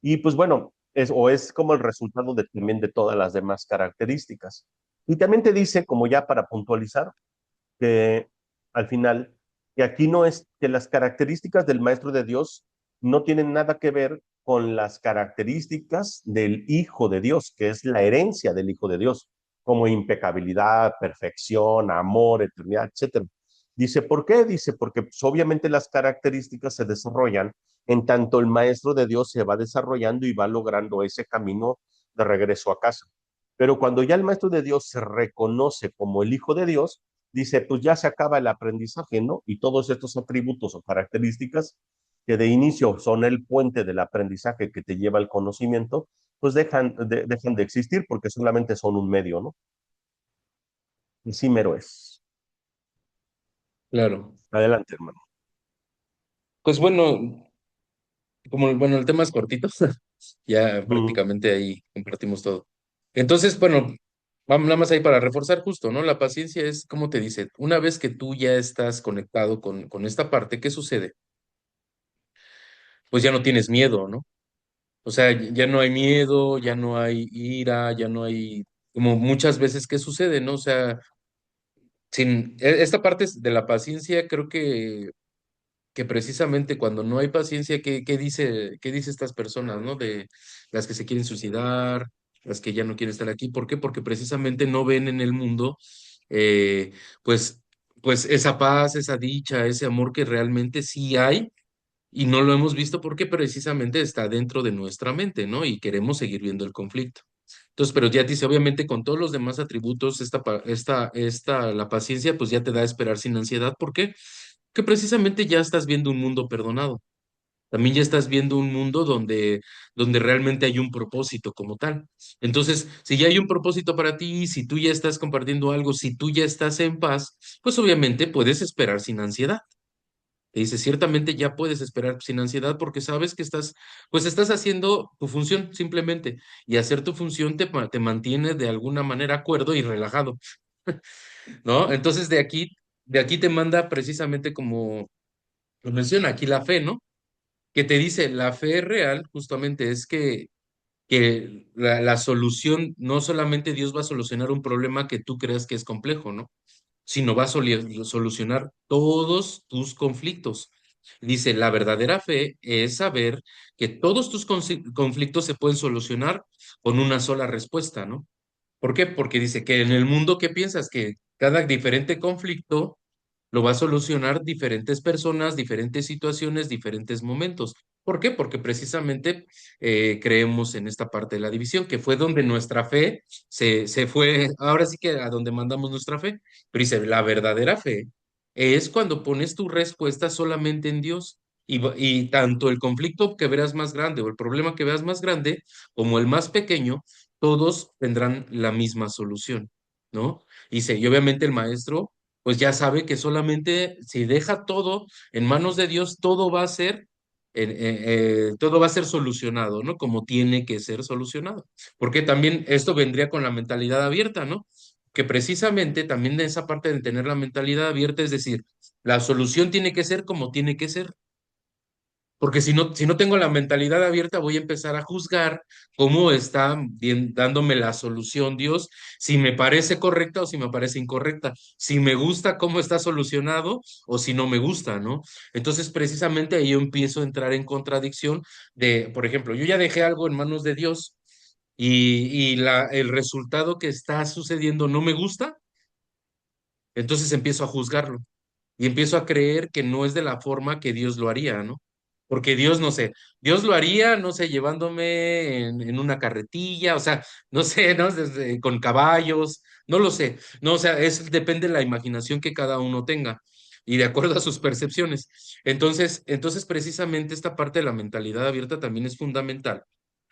Y pues bueno, es como el resultado también de todas las demás características. Y también te dice, como ya para puntualizar, que al final, que aquí no es, que las características del Maestro de Dios no tienen nada que ver con las características del Hijo de Dios, que es la herencia del Hijo de Dios, como impecabilidad, perfección, amor, eternidad, etcétera. Dice, ¿por qué? Dice, porque pues, obviamente las características se desarrollan en tanto el Maestro de Dios se va desarrollando y va logrando ese camino de regreso a casa. Pero cuando ya el Maestro de Dios se reconoce como el Hijo de Dios, dice, pues ya se acaba el aprendizaje, ¿no? Y todos estos atributos o características que de inicio son el puente del aprendizaje que te lleva al conocimiento, pues dejan de existir porque solamente son un medio, ¿no? Y sí mero es. Claro. Adelante, hermano. Pues bueno, como bueno, el tema es cortito, ya Mm, prácticamente ahí compartimos todo. Entonces, bueno, vamos nada más ahí para reforzar justo, ¿no? La paciencia es, como te dice, una vez que tú ya estás conectado con esta parte, ¿qué sucede? Pues ya no tienes miedo, ¿no? O sea, ya no hay miedo, ya no hay ira, ya no hay, como muchas veces que sucede, ¿no? O sea, esta parte de la paciencia, creo que precisamente cuando no hay paciencia, qué dice estas personas, ¿no? De las que se quieren suicidar, las que ya no quieren estar aquí. ¿Por qué? Porque precisamente no ven en el mundo, eh, pues, pues esa paz, esa dicha, ese amor que realmente sí hay y no lo hemos visto porque precisamente está dentro de nuestra mente, ¿no? Y queremos seguir viendo el conflicto. Entonces, pero ya dice, obviamente con todos los demás atributos, la paciencia, pues ya te da a esperar sin ansiedad. ¿Por qué? Que precisamente ya estás viendo un mundo perdonado. También ya estás viendo un mundo donde realmente hay un propósito como tal. Entonces, si ya hay un propósito para ti, si tú ya estás compartiendo algo, si tú ya estás en paz, pues obviamente puedes esperar sin ansiedad. Te dice, ciertamente ya puedes esperar sin ansiedad porque sabes que pues estás haciendo tu función simplemente. Y hacer tu función te mantiene de alguna manera cuerdo y relajado, ¿no? Entonces de aquí te manda precisamente como lo menciona aquí la fe, ¿no? Que te dice, la fe real justamente es que la solución, no solamente Dios va a solucionar un problema que tú creas que es complejo, ¿no? Sino va a solucionar todos tus conflictos. Dice, la verdadera fe es saber que todos tus conflictos se pueden solucionar con una sola respuesta, ¿no? ¿Por qué? Porque dice que en el mundo, ¿qué piensas? Que cada diferente conflicto lo va a solucionar diferentes personas, diferentes situaciones, diferentes momentos. ¿Por qué? Porque precisamente creemos en esta parte de la división, que fue donde nuestra fe se fue, ahora sí que a donde mandamos nuestra fe. Pero dice, la verdadera fe es cuando pones tu respuesta solamente en Dios. Y tanto el conflicto que verás más grande o el problema que veas más grande como el más pequeño, todos tendrán la misma solución, ¿no? Dice, y obviamente el maestro pues ya sabe que solamente si deja todo en manos de Dios, todo va a ser solucionado, ¿no? Como tiene que ser solucionado. Porque también esto vendría con la mentalidad abierta, ¿no? Que precisamente también de esa parte de tener la mentalidad abierta, es decir, la solución tiene que ser como tiene que ser. Porque si no tengo la mentalidad abierta, voy a empezar a juzgar cómo está dándome la solución Dios, si me parece correcta o si me parece incorrecta, si me gusta cómo está solucionado o si no me gusta, ¿no? Entonces, precisamente ahí yo empiezo a entrar en contradicción de, por ejemplo, yo ya dejé algo en manos de Dios y el resultado que está sucediendo no me gusta, entonces empiezo a juzgarlo y empiezo a creer que no es de la forma que Dios lo haría, ¿no? Porque Dios, no sé, Dios lo haría, no sé, llevándome en una carretilla, o sea, no sé, ¿no? Con caballos, no lo sé, no, o sea, depende de la imaginación que cada uno tenga y de acuerdo a sus percepciones. Entonces precisamente esta parte de la mentalidad abierta también es fundamental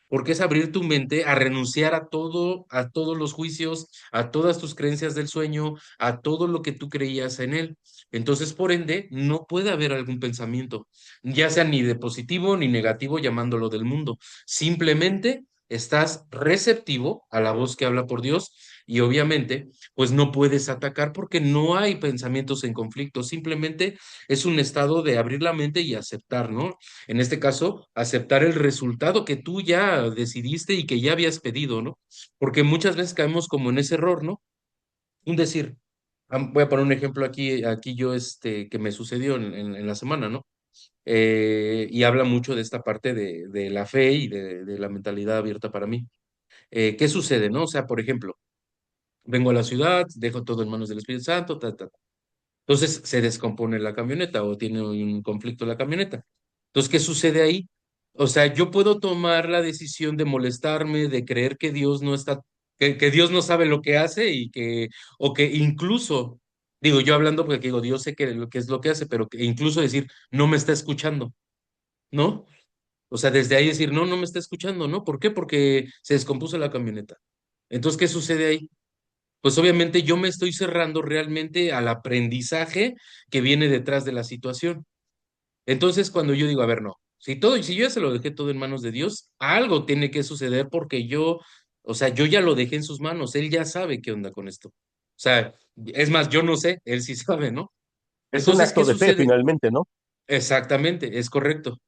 porque es abrir tu mente a renunciar a todo, a todos los juicios, a todas tus creencias del sueño, a todo lo que tú creías en él. Entonces, por ende, no puede haber algún pensamiento, ya sea ni de positivo ni negativo, llamándolo del mundo. Simplemente estás receptivo a la voz que habla por Dios y obviamente, pues no puedes atacar porque no hay pensamientos en conflicto, simplemente es un estado de abrir la mente y aceptar, ¿no? En este caso, aceptar el resultado que tú ya decidiste y que ya habías pedido, ¿no? Porque muchas veces caemos como en ese error, ¿no? Un decir, voy a poner un ejemplo aquí yo, que me sucedió en la semana, ¿no? Y habla mucho de esta parte de la fe y de la mentalidad abierta para mí. ¿Qué sucede, no? O sea, por ejemplo, vengo a la ciudad, dejo todo en manos del Espíritu Santo, ta, ta, ta. Entonces se descompone la camioneta o tiene un conflicto la camioneta. Entonces, ¿qué sucede ahí? O sea, yo puedo tomar la decisión de molestarme, de creer que Dios no está, que Dios no sabe lo que hace o que incluso, digo, yo hablando porque digo, Dios sé que es lo que hace, pero que incluso decir, no me está escuchando, ¿no? O sea, desde ahí decir, no, no me está escuchando, ¿no? ¿Por qué? Porque se descompuso la camioneta. Entonces, ¿qué sucede ahí? Pues obviamente yo me estoy cerrando realmente al aprendizaje que viene detrás de la situación. Entonces, cuando yo digo, a ver, no, si yo ya se lo dejé todo en manos de Dios, algo tiene que suceder porque yo, o sea, yo ya lo dejé en sus manos, él ya sabe qué onda con esto. O sea, es más, yo no sé, él sí sabe, ¿no? Es un Entonces, ¿qué acto de fe sucede? finalmente, ¿no? Exactamente, es correcto.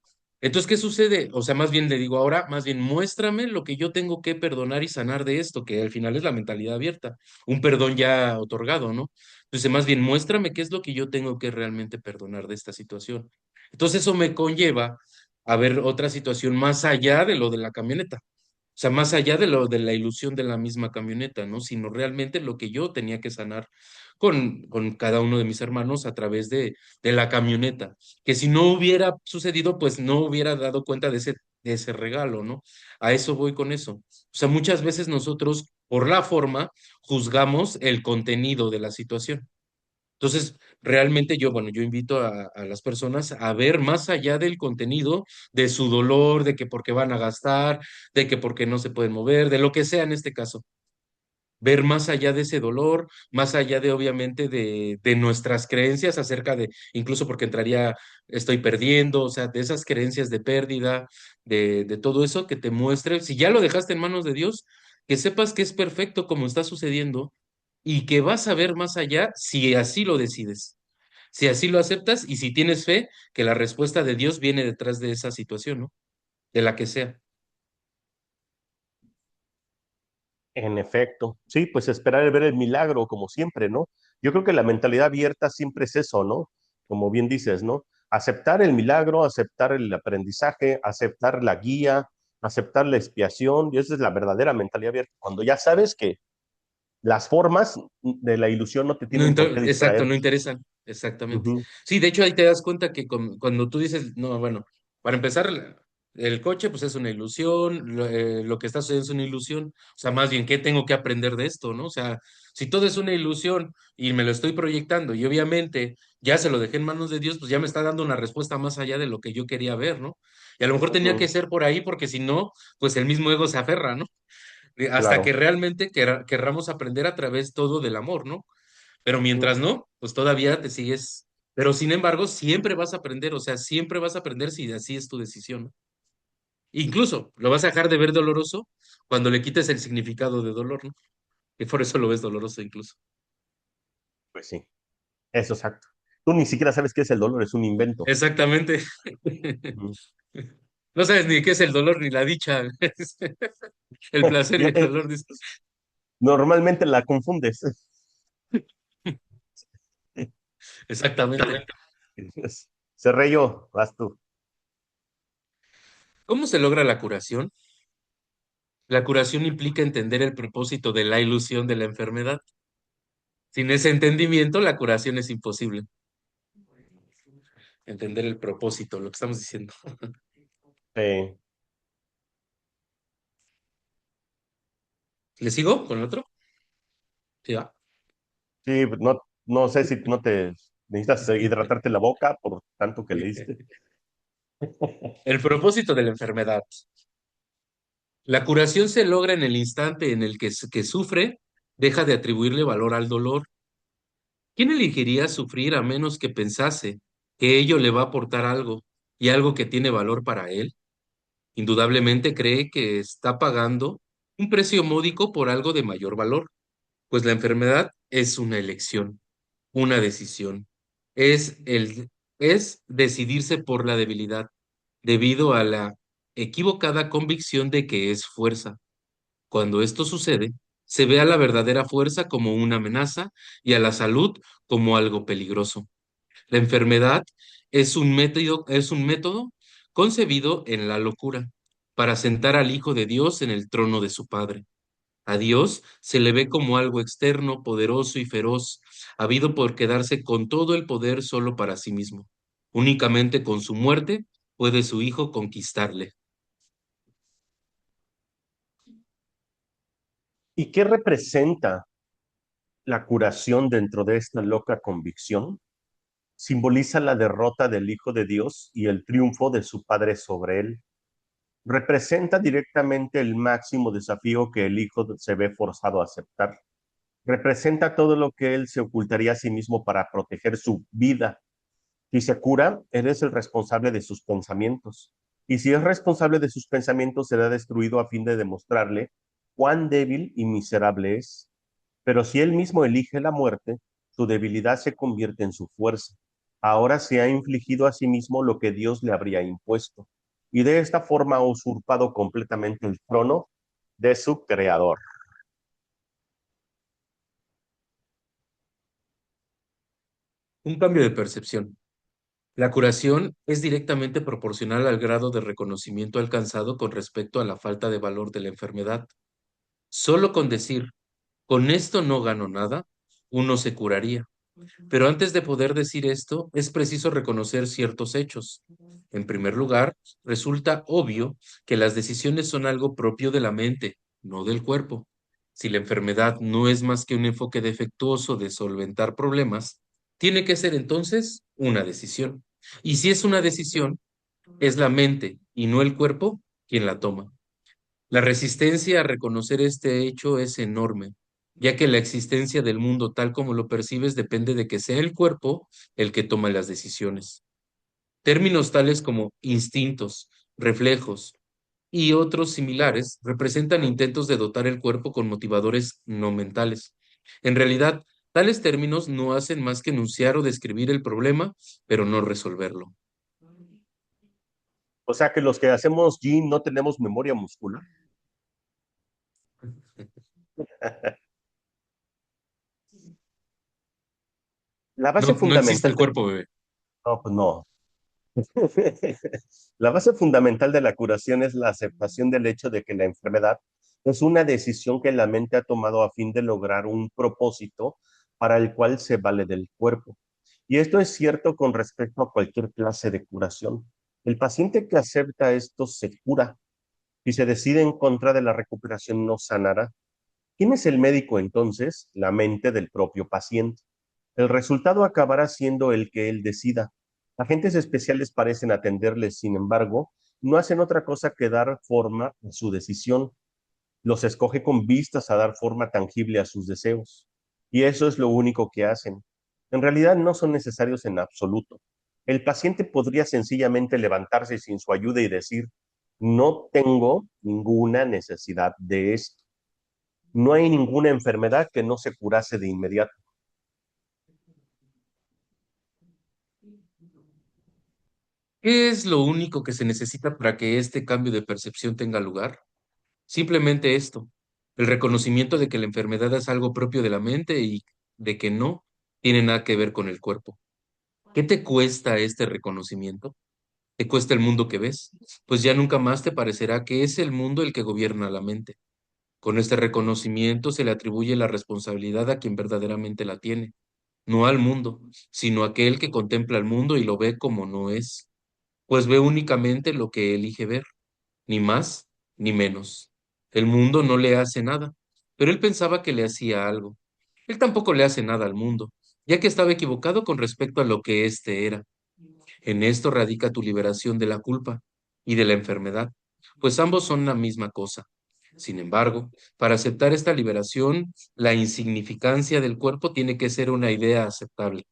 Entonces, ¿qué sucede? O sea, más bien le digo ahora, más bien muéstrame lo que yo tengo que perdonar y sanar de esto, que al final es la mentalidad abierta, un perdón ya otorgado, ¿no? Entonces, más bien muéstrame qué es lo que yo tengo que realmente perdonar de esta situación. Entonces, eso me conlleva a ver otra situación más allá de lo de la camioneta. O sea, más allá de lo de la ilusión de la misma camioneta, ¿no? Sino realmente lo que yo tenía que sanar con cada uno de mis hermanos a través de la camioneta. Que si no hubiera sucedido, pues no hubiera dado cuenta de ese regalo, ¿no? A eso voy con eso. O sea, muchas veces nosotros, por la forma, juzgamos el contenido de la situación. Entonces, realmente yo, bueno, yo invito a las personas a ver más allá del contenido, de su dolor, de que por qué van a gastar, de que por qué no se pueden mover, de lo que sea en este caso. Ver más allá de ese dolor, más allá de, obviamente, de nuestras creencias acerca de, incluso porque entraría, estoy perdiendo, o sea, de esas creencias de pérdida, de todo eso que te muestre, si ya lo dejaste en manos de Dios, que sepas que es perfecto como está sucediendo y que vas a ver más allá si así lo decides. Si así lo aceptas y si tienes fe que la respuesta de Dios viene detrás de esa situación, ¿no? De la que sea. En efecto, sí, pues esperar el ver el milagro como siempre, ¿no? Yo creo que la mentalidad abierta siempre es eso, ¿no? Como bien dices, ¿no? Aceptar el milagro, aceptar el aprendizaje, aceptar la guía, aceptar la expiación, y esa es la verdadera mentalidad abierta. Cuando ya sabes que las formas de la ilusión no te No, tienen por qué exacto, distraer. no interesan. Exactamente. Ujú, Sí, de hecho ahí te das cuenta que cuando tú dices, no, bueno, para empezar, el coche pues es una ilusión, lo que está sucediendo es una ilusión. O sea, más bien, ¿qué tengo que aprender de esto, no? O sea, si todo es una ilusión y me lo estoy proyectando y obviamente ya se lo dejé en manos de Dios, pues ya me está dando una respuesta más allá de lo que yo quería ver, ¿no? Y a lo mejor tenía que ujú, ser por ahí porque si no, pues el mismo ego se aferra, ¿no? Hasta que claro. realmente querramos aprender a través todo del amor, ¿no? Pero Ujú. mientras no, pues todavía te sigues. Pero sin embargo, siempre vas a aprender, o sea, siempre vas a aprender si así es tu decisión, ¿no? Incluso lo vas a dejar de ver doloroso cuando le quites el significado de dolor, ¿no? Y por eso lo ves doloroso incluso. Pues sí, eso exacto. Tú ni siquiera sabes qué es el dolor, es un invento. Exactamente. Ujú. No sabes ni qué es el dolor ni la dicha. El placer y Ya, el dolor. normalmente la confundes. Exactamente. Cerré yo, vas tú. ¿Cómo se logra la curación? La curación implica entender el propósito de la ilusión de la enfermedad. Sin ese entendimiento, la curación es imposible. Entender el propósito, lo que estamos diciendo. Sí, ¿Le sigo con el otro? Sí, va. sí, no, no sé si no te necesitas hidratarte la boca por tanto que leíste. El propósito de la enfermedad. La curación se logra en el instante en el que sufre, deja de atribuirle valor al dolor. ¿Quién elegiría sufrir a menos que pensase que ello le va a aportar algo y algo que tiene valor para él? Indudablemente cree que está pagando un precio módico por algo de mayor valor, pues la enfermedad es una elección, una decisión. Es es decidirse por la debilidad, debido a la equivocada convicción de que es fuerza. Cuando esto sucede, se ve a la verdadera fuerza como una amenaza y a la salud como algo peligroso. La enfermedad es un método concebido en la locura para sentar al Hijo de Dios en el trono de su Padre. A Dios se le ve como algo externo, poderoso y feroz, habido por quedarse con todo el poder solo para sí mismo. Únicamente con su muerte puede su Hijo conquistarle. ¿Y qué representa la curación dentro de esta loca convicción? Simboliza la derrota del Hijo de Dios y el triunfo de su Padre sobre él. Representa directamente el máximo desafío que el Hijo se ve forzado a aceptar. Representa todo lo que él se ocultaría a sí mismo para proteger su vida. Si se cura, él es el responsable de sus pensamientos. Y si es responsable de sus pensamientos, será destruido a fin de demostrarle cuán débil y miserable es. Pero si él mismo elige la muerte, su debilidad se convierte en su fuerza. Ahora se ha infligido a sí mismo lo que Dios le habría impuesto. Y de esta forma ha usurpado completamente el trono de su creador. Un cambio de percepción. La curación es directamente proporcional al grado de reconocimiento alcanzado con respecto a la falta de valor de la enfermedad. Solo con decir, con esto no gano nada, uno se curaría. Pero antes de poder decir esto, es preciso reconocer ciertos hechos. En primer lugar, resulta obvio que las decisiones son algo propio de la mente, no del cuerpo. Si la enfermedad no es más que un enfoque defectuoso de solventar problemas, tiene que ser entonces una decisión. Y si es una decisión, es la mente y no el cuerpo quien la toma. La resistencia a reconocer este hecho es enorme, ya que la existencia del mundo tal como lo percibes depende de que sea el cuerpo el que toma las decisiones. Términos tales como instintos, reflejos y otros similares representan intentos de dotar el cuerpo con motivadores no mentales. En realidad, tales términos no hacen más que enunciar o describir el problema, pero no resolverlo. O sea que los que hacemos gym no tenemos memoria muscular. La base No, no existe fundamental el de... cuerpo, bebé. No, pues no. La base fundamental de la curación es la aceptación del hecho de que la enfermedad es una decisión que la mente ha tomado a fin de lograr un propósito para el cual se vale del cuerpo. Y esto es cierto con respecto a cualquier clase de curación. El paciente que acepta esto se cura y se decide en contra de la recuperación no sanará. ¿Quién es el médico entonces? La mente del propio paciente. El resultado acabará siendo el que él decida. Agentes especiales parecen atenderle, sin embargo, no hacen otra cosa que dar forma a su decisión. Los escoge con vistas a dar forma tangible a sus deseos. Y eso es lo único que hacen. En realidad no son necesarios en absoluto. El paciente podría sencillamente levantarse sin su ayuda y decir, no tengo ninguna necesidad de esto. No hay ninguna enfermedad que no se curase de inmediato. ¿Qué es lo único que se necesita para que este cambio de percepción tenga lugar? Simplemente esto, el reconocimiento de que la enfermedad es algo propio de la mente y de que no tiene nada que ver con el cuerpo. ¿Qué te cuesta este reconocimiento? ¿Te cuesta el mundo que ves? Pues ya nunca más te parecerá que es el mundo el que gobierna la mente. Con este reconocimiento se le atribuye la responsabilidad a quien verdaderamente la tiene, no al mundo, sino a aquel que contempla el mundo y lo ve como no es, pues ve únicamente lo que elige ver, ni más ni menos. El mundo no le hace nada, pero él pensaba que le hacía algo. Él tampoco le hace nada al mundo, ya que estaba equivocado con respecto a lo que éste era. En esto radica tu liberación de la culpa y de la enfermedad, pues ambos son la misma cosa. Sin embargo, para aceptar esta liberación, la insignificancia del cuerpo tiene que ser una idea aceptable.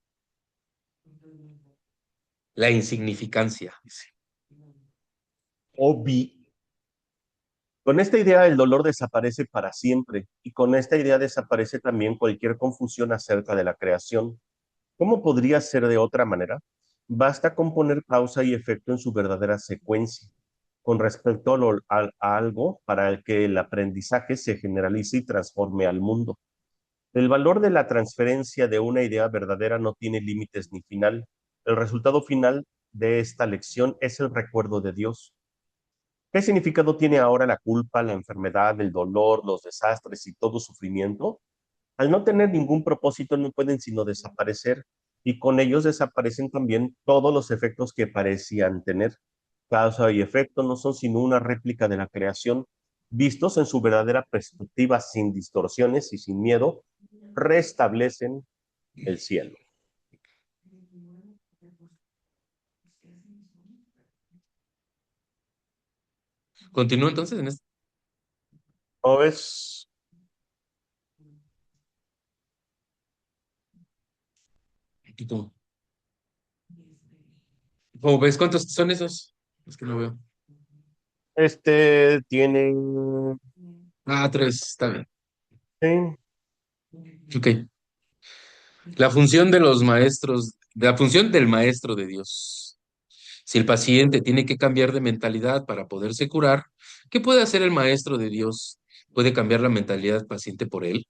La insignificancia, dice. Con esta idea el dolor desaparece para siempre y con esta idea desaparece también cualquier confusión acerca de la creación. ¿Cómo podría ser de otra manera? Basta con poner causa y efecto en su verdadera secuencia con respecto a algo para el que el aprendizaje se generalice y transforme al mundo. El valor de la transferencia de una idea verdadera no tiene límites ni final. El resultado final de esta lección es el recuerdo de Dios. ¿Qué significado tiene ahora la culpa, la enfermedad, el dolor, los desastres y todo sufrimiento? Al no tener ningún propósito no pueden sino desaparecer y con ellos desaparecen también todos los efectos que parecían tener. Causa y efecto no son sino una réplica de la creación, vistos en su verdadera perspectiva sin distorsiones y sin miedo, restablecen el cielo. Continúo entonces en este ¿No ves? poquito. ¿Cómo ves cuántos son esos? Es que no veo. Este tiene... Ah, tres, está bien. Sí. Ok. La función de los maestros, la función del maestro de Dios. Si el paciente tiene que cambiar de mentalidad para poderse curar, ¿qué puede hacer el maestro de Dios? ¿Puede cambiar la mentalidad del paciente por él?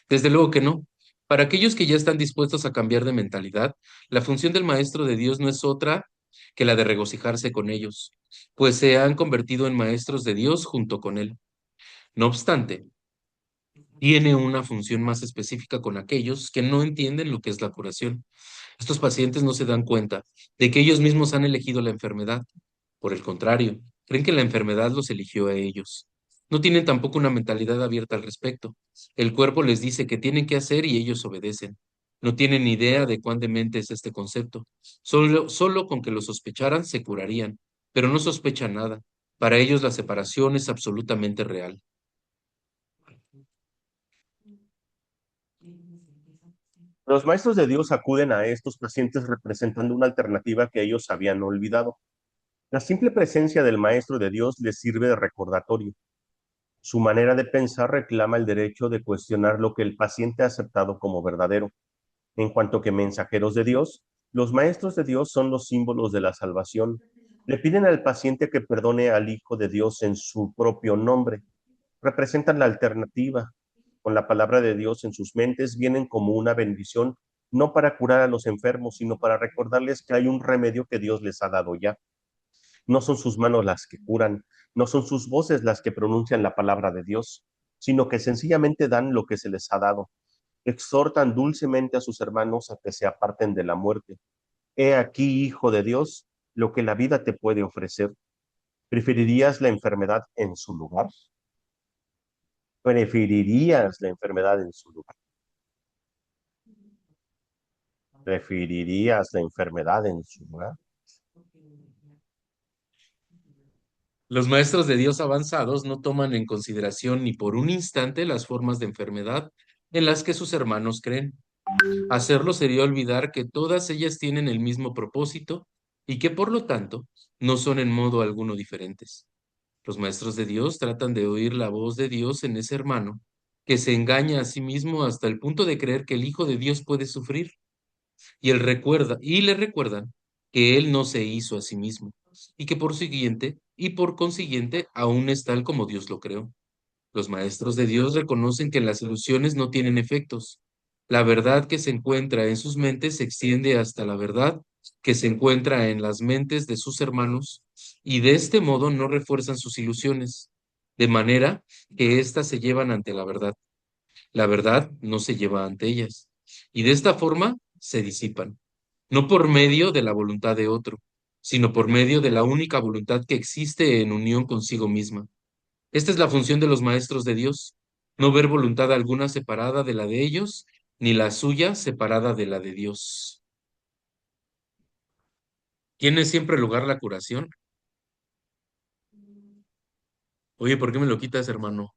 Desde luego que no. Para aquellos que ya están dispuestos a cambiar de mentalidad, la función del maestro de Dios no es otra que la de regocijarse con ellos, pues se han convertido en maestros de Dios junto con él. No obstante, tiene una función más específica con aquellos que no entienden lo que es la curación. Estos pacientes no se dan cuenta de que ellos mismos han elegido la enfermedad. Por el contrario, creen que la enfermedad los eligió a ellos. No tienen tampoco una mentalidad abierta al respecto. El cuerpo les dice que tienen que hacer y ellos obedecen. No tienen ni idea de cuán demente es este concepto. Solo con que lo sospecharan se curarían, pero no sospechan nada. Para ellos la separación es absolutamente real. Los maestros de Dios acuden a estos pacientes representando una alternativa que ellos habían olvidado. La simple presencia del maestro de Dios les sirve de recordatorio. Su manera de pensar reclama el derecho de cuestionar lo que el paciente ha aceptado como verdadero. En cuanto que mensajeros de Dios, los maestros de Dios son los símbolos de la salvación. Le piden al paciente que perdone al Hijo de Dios en su propio nombre. Representan la alternativa. Con la palabra de Dios en sus mentes vienen como una bendición, no para curar a los enfermos, sino para recordarles que hay un remedio que Dios les ha dado ya. No son sus manos las que curan, no son sus voces las que pronuncian la palabra de Dios, sino que sencillamente dan lo que se les ha dado. Exhortan dulcemente a sus hermanos a que se aparten de la muerte. He aquí, Hijo de Dios, lo que la vida te puede ofrecer. ¿Preferirías la enfermedad en su lugar? ¿Preferirías la enfermedad en su lugar? ¿Preferirías la enfermedad en su lugar? Los maestros de Dios avanzados no toman en consideración ni por un instante las formas de enfermedad en las que sus hermanos creen. Hacerlo sería olvidar que todas ellas tienen el mismo propósito y que por lo tanto no son en modo alguno diferentes. Los maestros de Dios tratan de oír la voz de Dios en ese hermano que se engaña a sí mismo hasta el punto de creer que el Hijo de Dios puede sufrir y le recuerdan que él no se hizo a sí mismo y que por consiguiente aún es tal como Dios lo creó. Los maestros de Dios reconocen que las ilusiones no tienen efectos. La verdad que se encuentra en sus mentes se extiende hasta la verdad que se encuentra en las mentes de sus hermanos y de este modo no refuerzan sus ilusiones, de manera que éstas se llevan ante la verdad. La verdad no se lleva ante ellas y de esta forma se disipan, no por medio de la voluntad de otro, sino por medio de la única voluntad que existe en unión consigo misma. Esta es la función de los maestros de Dios, no ver voluntad alguna separada de la de ellos, ni la suya separada de la de Dios. ¿Tiene siempre lugar la curación? Oye, ¿por qué me lo quitas, hermano?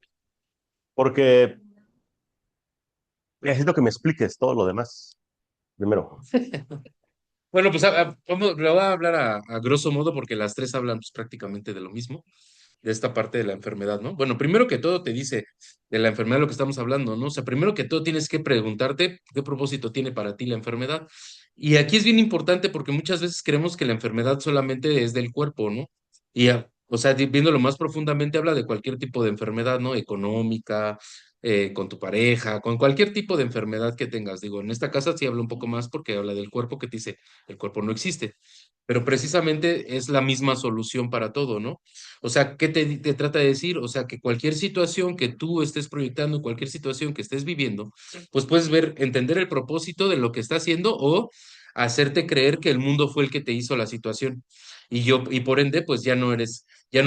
Porque necesito que me expliques todo lo demás. Primero, Bueno, pues le voy a hablar a grosso modo porque las tres hablan pues, prácticamente de lo mismo. de esta parte de la enfermedad, ¿no? Bueno, primero que todo te dice de la enfermedad de lo que estamos hablando, ¿no? O sea, primero que todo tienes que preguntarte qué propósito tiene para ti la enfermedad. Y aquí es bien importante porque muchas veces creemos que la enfermedad solamente es del cuerpo, ¿no? O sea, viéndolo más profundamente, habla de cualquier tipo de enfermedad, ¿no? Económica, con tu pareja, con cualquier tipo de enfermedad que tengas. Digo, en esta casa sí habla un poco más porque habla del cuerpo que te dice, el cuerpo no existe, pero precisamente es la misma solución para todo, ¿no? O sea, ¿qué te trata de decir? O sea, que cualquier situación que tú estés proyectando, cualquier situación que estés viviendo, pues puedes ver, entender el propósito de lo que está haciendo o hacerte creer que el mundo fue el que te hizo la situación. Y por ende, pues ya no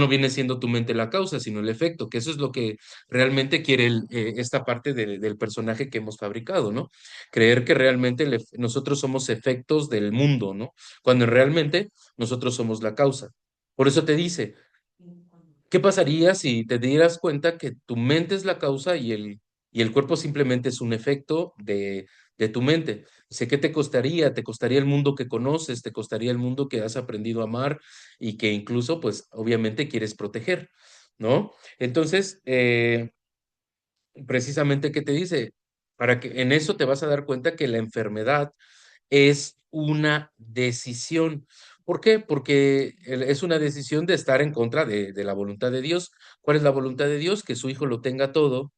viene siendo tu mente la causa, sino el efecto, que eso es lo que realmente quiere esta parte del personaje que hemos fabricado, ¿no? Creer que realmente nosotros somos efectos del mundo, ¿no? Cuando realmente nosotros somos la causa. Por eso te dice, ¿qué pasaría si te dieras cuenta que tu mente es la causa y el cuerpo simplemente es un efecto de tu mente? Dice, ¿qué te costaría? Te costaría el mundo que conoces, te costaría el mundo que has aprendido a amar y que incluso, pues, obviamente quieres proteger, ¿no? Entonces, precisamente, ¿qué te dice? Para que en eso te vas a dar cuenta que la enfermedad es una decisión. ¿Por qué? Porque es una decisión de estar en contra de la voluntad de Dios. ¿Cuál es la voluntad de Dios? Que su Hijo lo tenga todo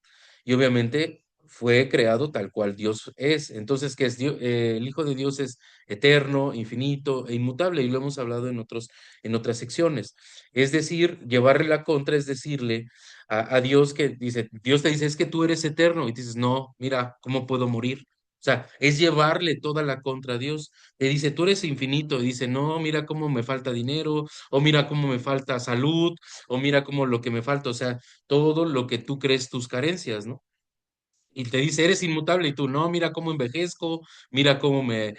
y obviamente fue creado tal cual Dios es. Entonces, ¿qué es Dios? El Hijo de Dios es eterno, infinito e inmutable y lo hemos hablado en otras secciones. Es decir, llevarle la contra es decirle a Dios que dice, Dios te dice, es que tú eres eterno y dices, no, mira, ¿cómo puedo morir? O sea, es llevarle toda la contra a Dios. Te dice, tú eres infinito. Y dice, no, mira cómo me falta dinero, o mira cómo me falta salud, o mira cómo lo que me falta, o sea, todo lo que tú crees tus carencias, ¿no? Y te dice, eres inmutable, y tú, no, mira cómo envejezco, mira cómo me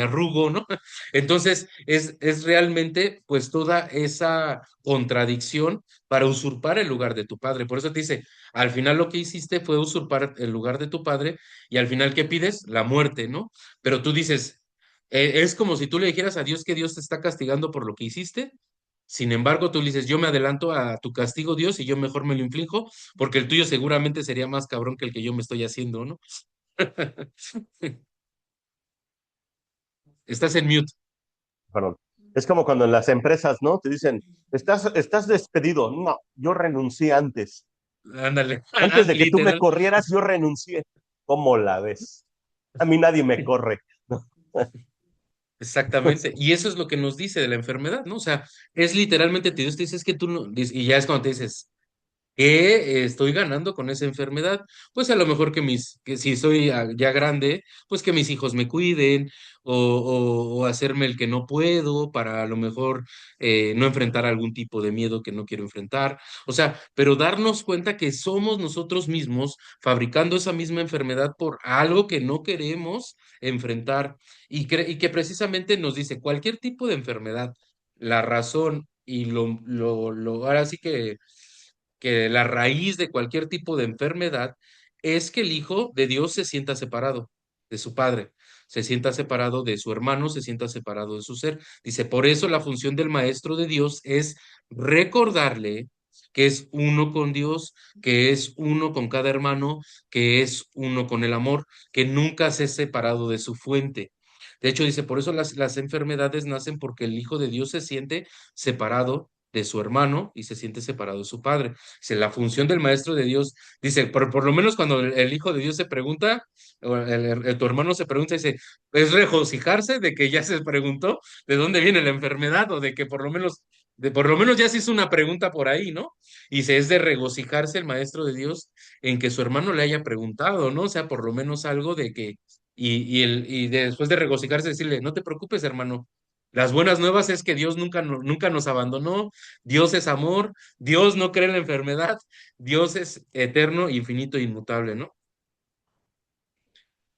arrugo, ¿no? Entonces, es realmente, pues, toda esa contradicción para usurpar el lugar de tu padre. Por eso te dice, al final lo que hiciste fue usurpar el lugar de tu padre, y al final, ¿qué pides? La muerte, ¿no? Pero tú dices, es como si tú le dijeras a Dios que Dios te está castigando por lo que hiciste. Sin embargo, tú le dices, yo me adelanto a tu castigo, Dios, y yo mejor me lo inflijo, porque el tuyo seguramente sería más cabrón que el que yo me estoy haciendo, ¿no? Estás en mute. Perdón. Es como cuando en las empresas, ¿no? Te dicen, estás despedido. No, yo renuncié antes. Ándale, Antes de que tú me literal. corrieras, yo renuncié. ¿Cómo la ves? A mí nadie me corre. ¿No? Exactamente. Y eso es lo que nos dice de la enfermedad, ¿no? O sea, es literalmente, Dios te dice, es que tú no, y ya es cuando te dices, ¿qué estoy ganando con esa enfermedad? Pues a lo mejor que si soy ya grande, pues que mis hijos me cuiden o hacerme el que no puedo para a lo mejor no enfrentar algún tipo de miedo que no quiero enfrentar. O sea, pero darnos cuenta que somos nosotros mismos fabricando esa misma enfermedad por algo que no queremos enfrentar y que precisamente nos dice cualquier tipo de enfermedad, la razón y ahora sí que la raíz de cualquier tipo de enfermedad es que el Hijo de Dios se sienta separado de su Padre, se sienta separado de su hermano, se sienta separado de su ser. Dice, por eso la función del Maestro de Dios es recordarle que es uno con Dios, que es uno con cada hermano, que es uno con el amor, que nunca se ha separado de su fuente. De hecho, dice, por eso las enfermedades nacen porque el Hijo de Dios se siente separado de su hermano y se siente separado de su padre. Dice, la función del maestro de Dios, dice, por lo menos cuando el Hijo de Dios se pregunta, o tu hermano se pregunta, dice, es regocijarse de que ya se preguntó de dónde viene la enfermedad o de que por lo menos ya se hizo una pregunta por ahí, ¿no? Y dice, es de regocijarse el maestro de Dios en que su hermano le haya preguntado, ¿no? O sea, por lo menos algo de que, y después de regocijarse, decirle, no te preocupes, hermano. Las buenas nuevas es que Dios nunca, nunca nos abandonó, Dios es amor, Dios no cree en la enfermedad, Dios es eterno, infinito e inmutable, ¿no?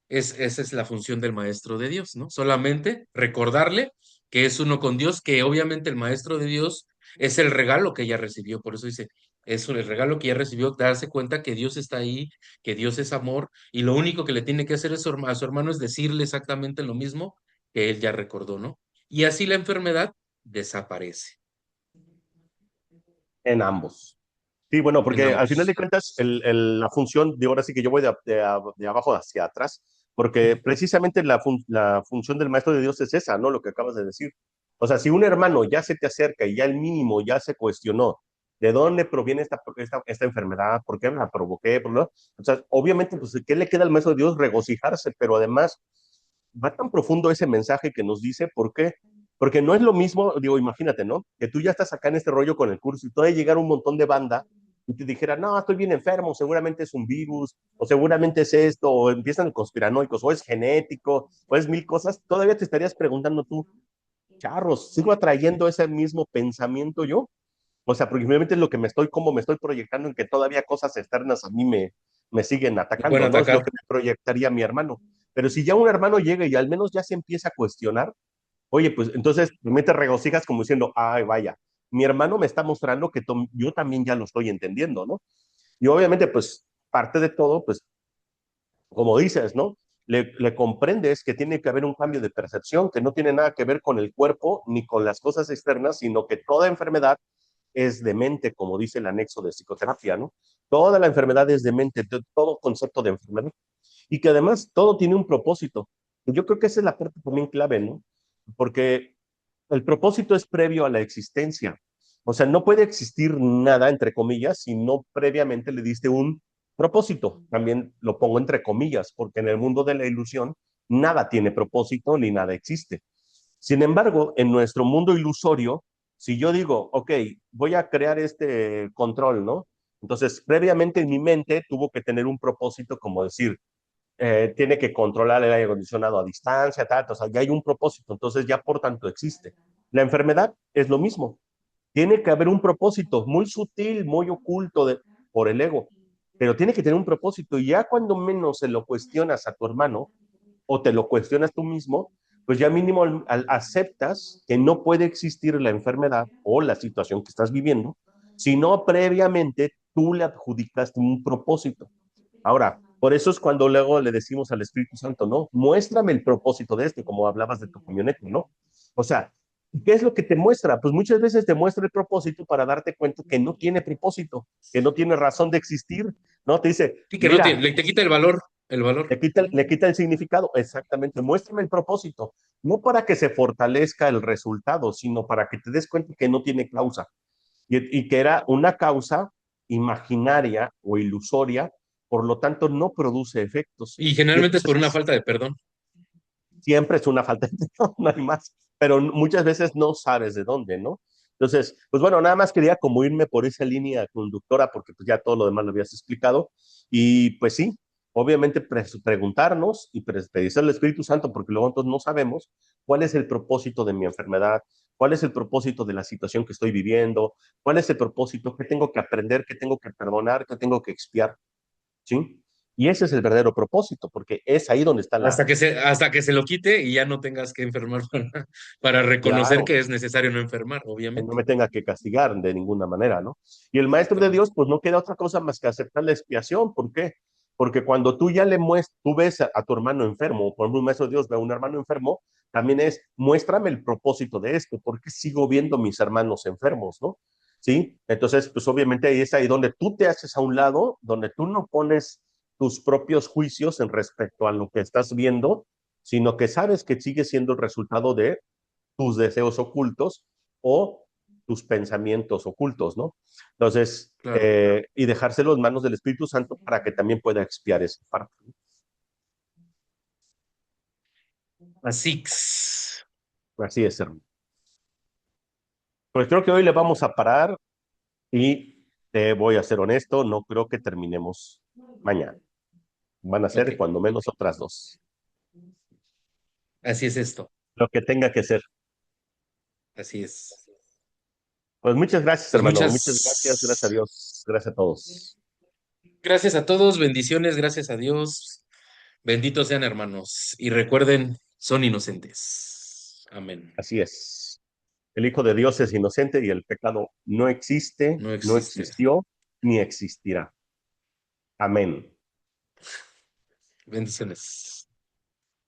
Esa es la función del maestro de Dios, ¿no? Solamente recordarle que es uno con Dios, que obviamente el maestro de Dios es el regalo que ella recibió, por eso dice, es el regalo que ella recibió, darse cuenta que Dios está ahí, que Dios es amor, y lo único que le tiene que hacer a su hermano es decirle exactamente lo mismo que él ya recordó, ¿no? Y así la enfermedad desaparece. en ambos. Sí, bueno, en porque al final de ambos. cuentas, la función, de ahora sí que yo voy de abajo hacia atrás, porque precisamente la función del maestro de Dios es esa, ¿no? Lo que acabas de decir. O sea, si un hermano ya se te acerca y ya el mínimo ya se cuestionó de dónde proviene esta enfermedad, por qué me la provoqué, ¿no? O sea, obviamente, pues, ¿qué le queda al maestro de Dios? Regocijarse, pero además va tan profundo ese mensaje que nos dice, ¿por qué? Porque no es lo mismo, digo, imagínate, ¿no? Que tú ya estás acá en este rollo con el curso y todavía llegar un montón de banda y te dijera, no, estoy bien enfermo, seguramente es un virus, o seguramente es esto, o empiezan los conspiranoicos, o es genético, o es mil cosas, todavía te estarías preguntando tú, charros, ¿sigo atrayendo ese mismo pensamiento yo? O sea, porque obviamente es lo que me estoy, como me estoy proyectando en que todavía cosas externas a mí me siguen Te pueden atacando, ¿no? Es lo atacar. que me proyectaría mi hermano. Pero si ya un hermano llega y al menos ya se empieza a cuestionar, oye, pues entonces me te regocijas como diciendo, ay, vaya, mi hermano me está mostrando que yo también ya lo estoy entendiendo, ¿no? Y obviamente, pues parte de todo, pues como dices, ¿no? Le comprendes que tiene que haber un cambio de percepción que no tiene nada que ver con el cuerpo ni con las cosas externas, sino que toda enfermedad es de mente, como dice el anexo de psicoterapia, ¿no? Toda la enfermedad es de mente, todo concepto de enfermedad. Y que además todo tiene un propósito. Yo creo que esa es la parte también clave, ¿no? Porque el propósito es previo a la existencia. O sea, no puede existir nada, entre comillas, si no previamente le diste un propósito. También lo pongo entre comillas, porque en el mundo de la ilusión nada tiene propósito ni nada existe. Sin embargo, en nuestro mundo ilusorio, si yo digo, ok, voy a crear este control, ¿no? Entonces, previamente en mi mente tuvo que tener un propósito, como decir, tiene que controlar el aire acondicionado a distancia, tal, o sea, ya hay un propósito, entonces ya por tanto existe. La enfermedad es lo mismo, tiene que haber un propósito muy sutil, muy oculto por el ego, pero tiene que tener un propósito y ya cuando menos se lo cuestionas a tu hermano o te lo cuestionas tú mismo, pues ya mínimo aceptas que no puede existir la enfermedad o la situación que estás viviendo, sino previamente tú le adjudicaste un propósito. Ahora, por eso es cuando luego le decimos al Espíritu Santo, ¿no? Muéstrame el propósito de esto, como hablabas de tu camioneta, ¿no? O sea, ¿qué es lo que te muestra? Pues muchas veces te muestra el propósito para darte cuenta que no tiene propósito, que no tiene razón de existir, ¿no? Te dice, Y que no mira, te quita el valor, el valor. le quita el significado, exactamente, muéstrame el propósito, no para que se fortalezca el resultado, sino para que te des cuenta que no tiene causa y que era una causa imaginaria o ilusoria, por lo tanto no produce efectos. Y Y generalmente es por una entonces falta de perdón. siempre es una falta de perdón, no hay más, pero muchas veces no sabes de dónde, ¿no? Entonces, pues bueno, nada más quería como irme por esa línea conductora, porque pues ya todo lo demás lo habías explicado, y pues sí, obviamente preguntarnos y pedirle al Espíritu Santo, porque luego nosotros no sabemos cuál es el propósito de mi enfermedad, cuál es el propósito de la situación que estoy viviendo, cuál es el propósito, qué tengo que aprender, qué tengo que perdonar, qué tengo que expiar, ¿sí? Y ese es el verdadero propósito, porque es ahí donde está Hasta que se lo quite y ya no tengas que enfermar para reconocer claro, que es necesario no enfermar, que no obviamente. me tenga que castigar de ninguna manera, ¿no? Y el maestro de Dios, pues no queda otra cosa más que aceptar la expiación. ¿Por qué? Porque cuando tú ya le muestras, tú ves a tu hermano enfermo, por ejemplo, un maestro de Dios ve a un hermano enfermo, también es, muéstrame el propósito de esto, ¿por qué sigo viendo mis hermanos enfermos, no? ¿Sí? Entonces, pues obviamente ahí es ahí donde tú te haces a un lado, donde tú no pones tus propios juicios en respecto a lo que estás viendo, sino que sabes que sigue siendo el resultado de tus deseos ocultos o tus pensamientos ocultos, ¿no? Entonces, Claro. y dejárselo en manos del Espíritu Santo para que también pueda expiar esa parte. Así. Así es, hermano. Pues creo que hoy le vamos a parar y te voy a ser honesto, no creo que terminemos mañana. Van a Ok, ser cuando menos otras dos. así es esto. Lo que tenga que ser. Así es. Pues muchas gracias, Pues hermano. Muchas gracias. Gracias a muchas Dios. Gracias a todos. gracias a todos, bendiciones, gracias a Dios. Benditos sean, hermanos. Y recuerden, son inocentes. Amén. Así es. El Hijo de Dios es inocente y el pecado no existe, No no existe. existió, ni existirá. Amén. Bendiciones.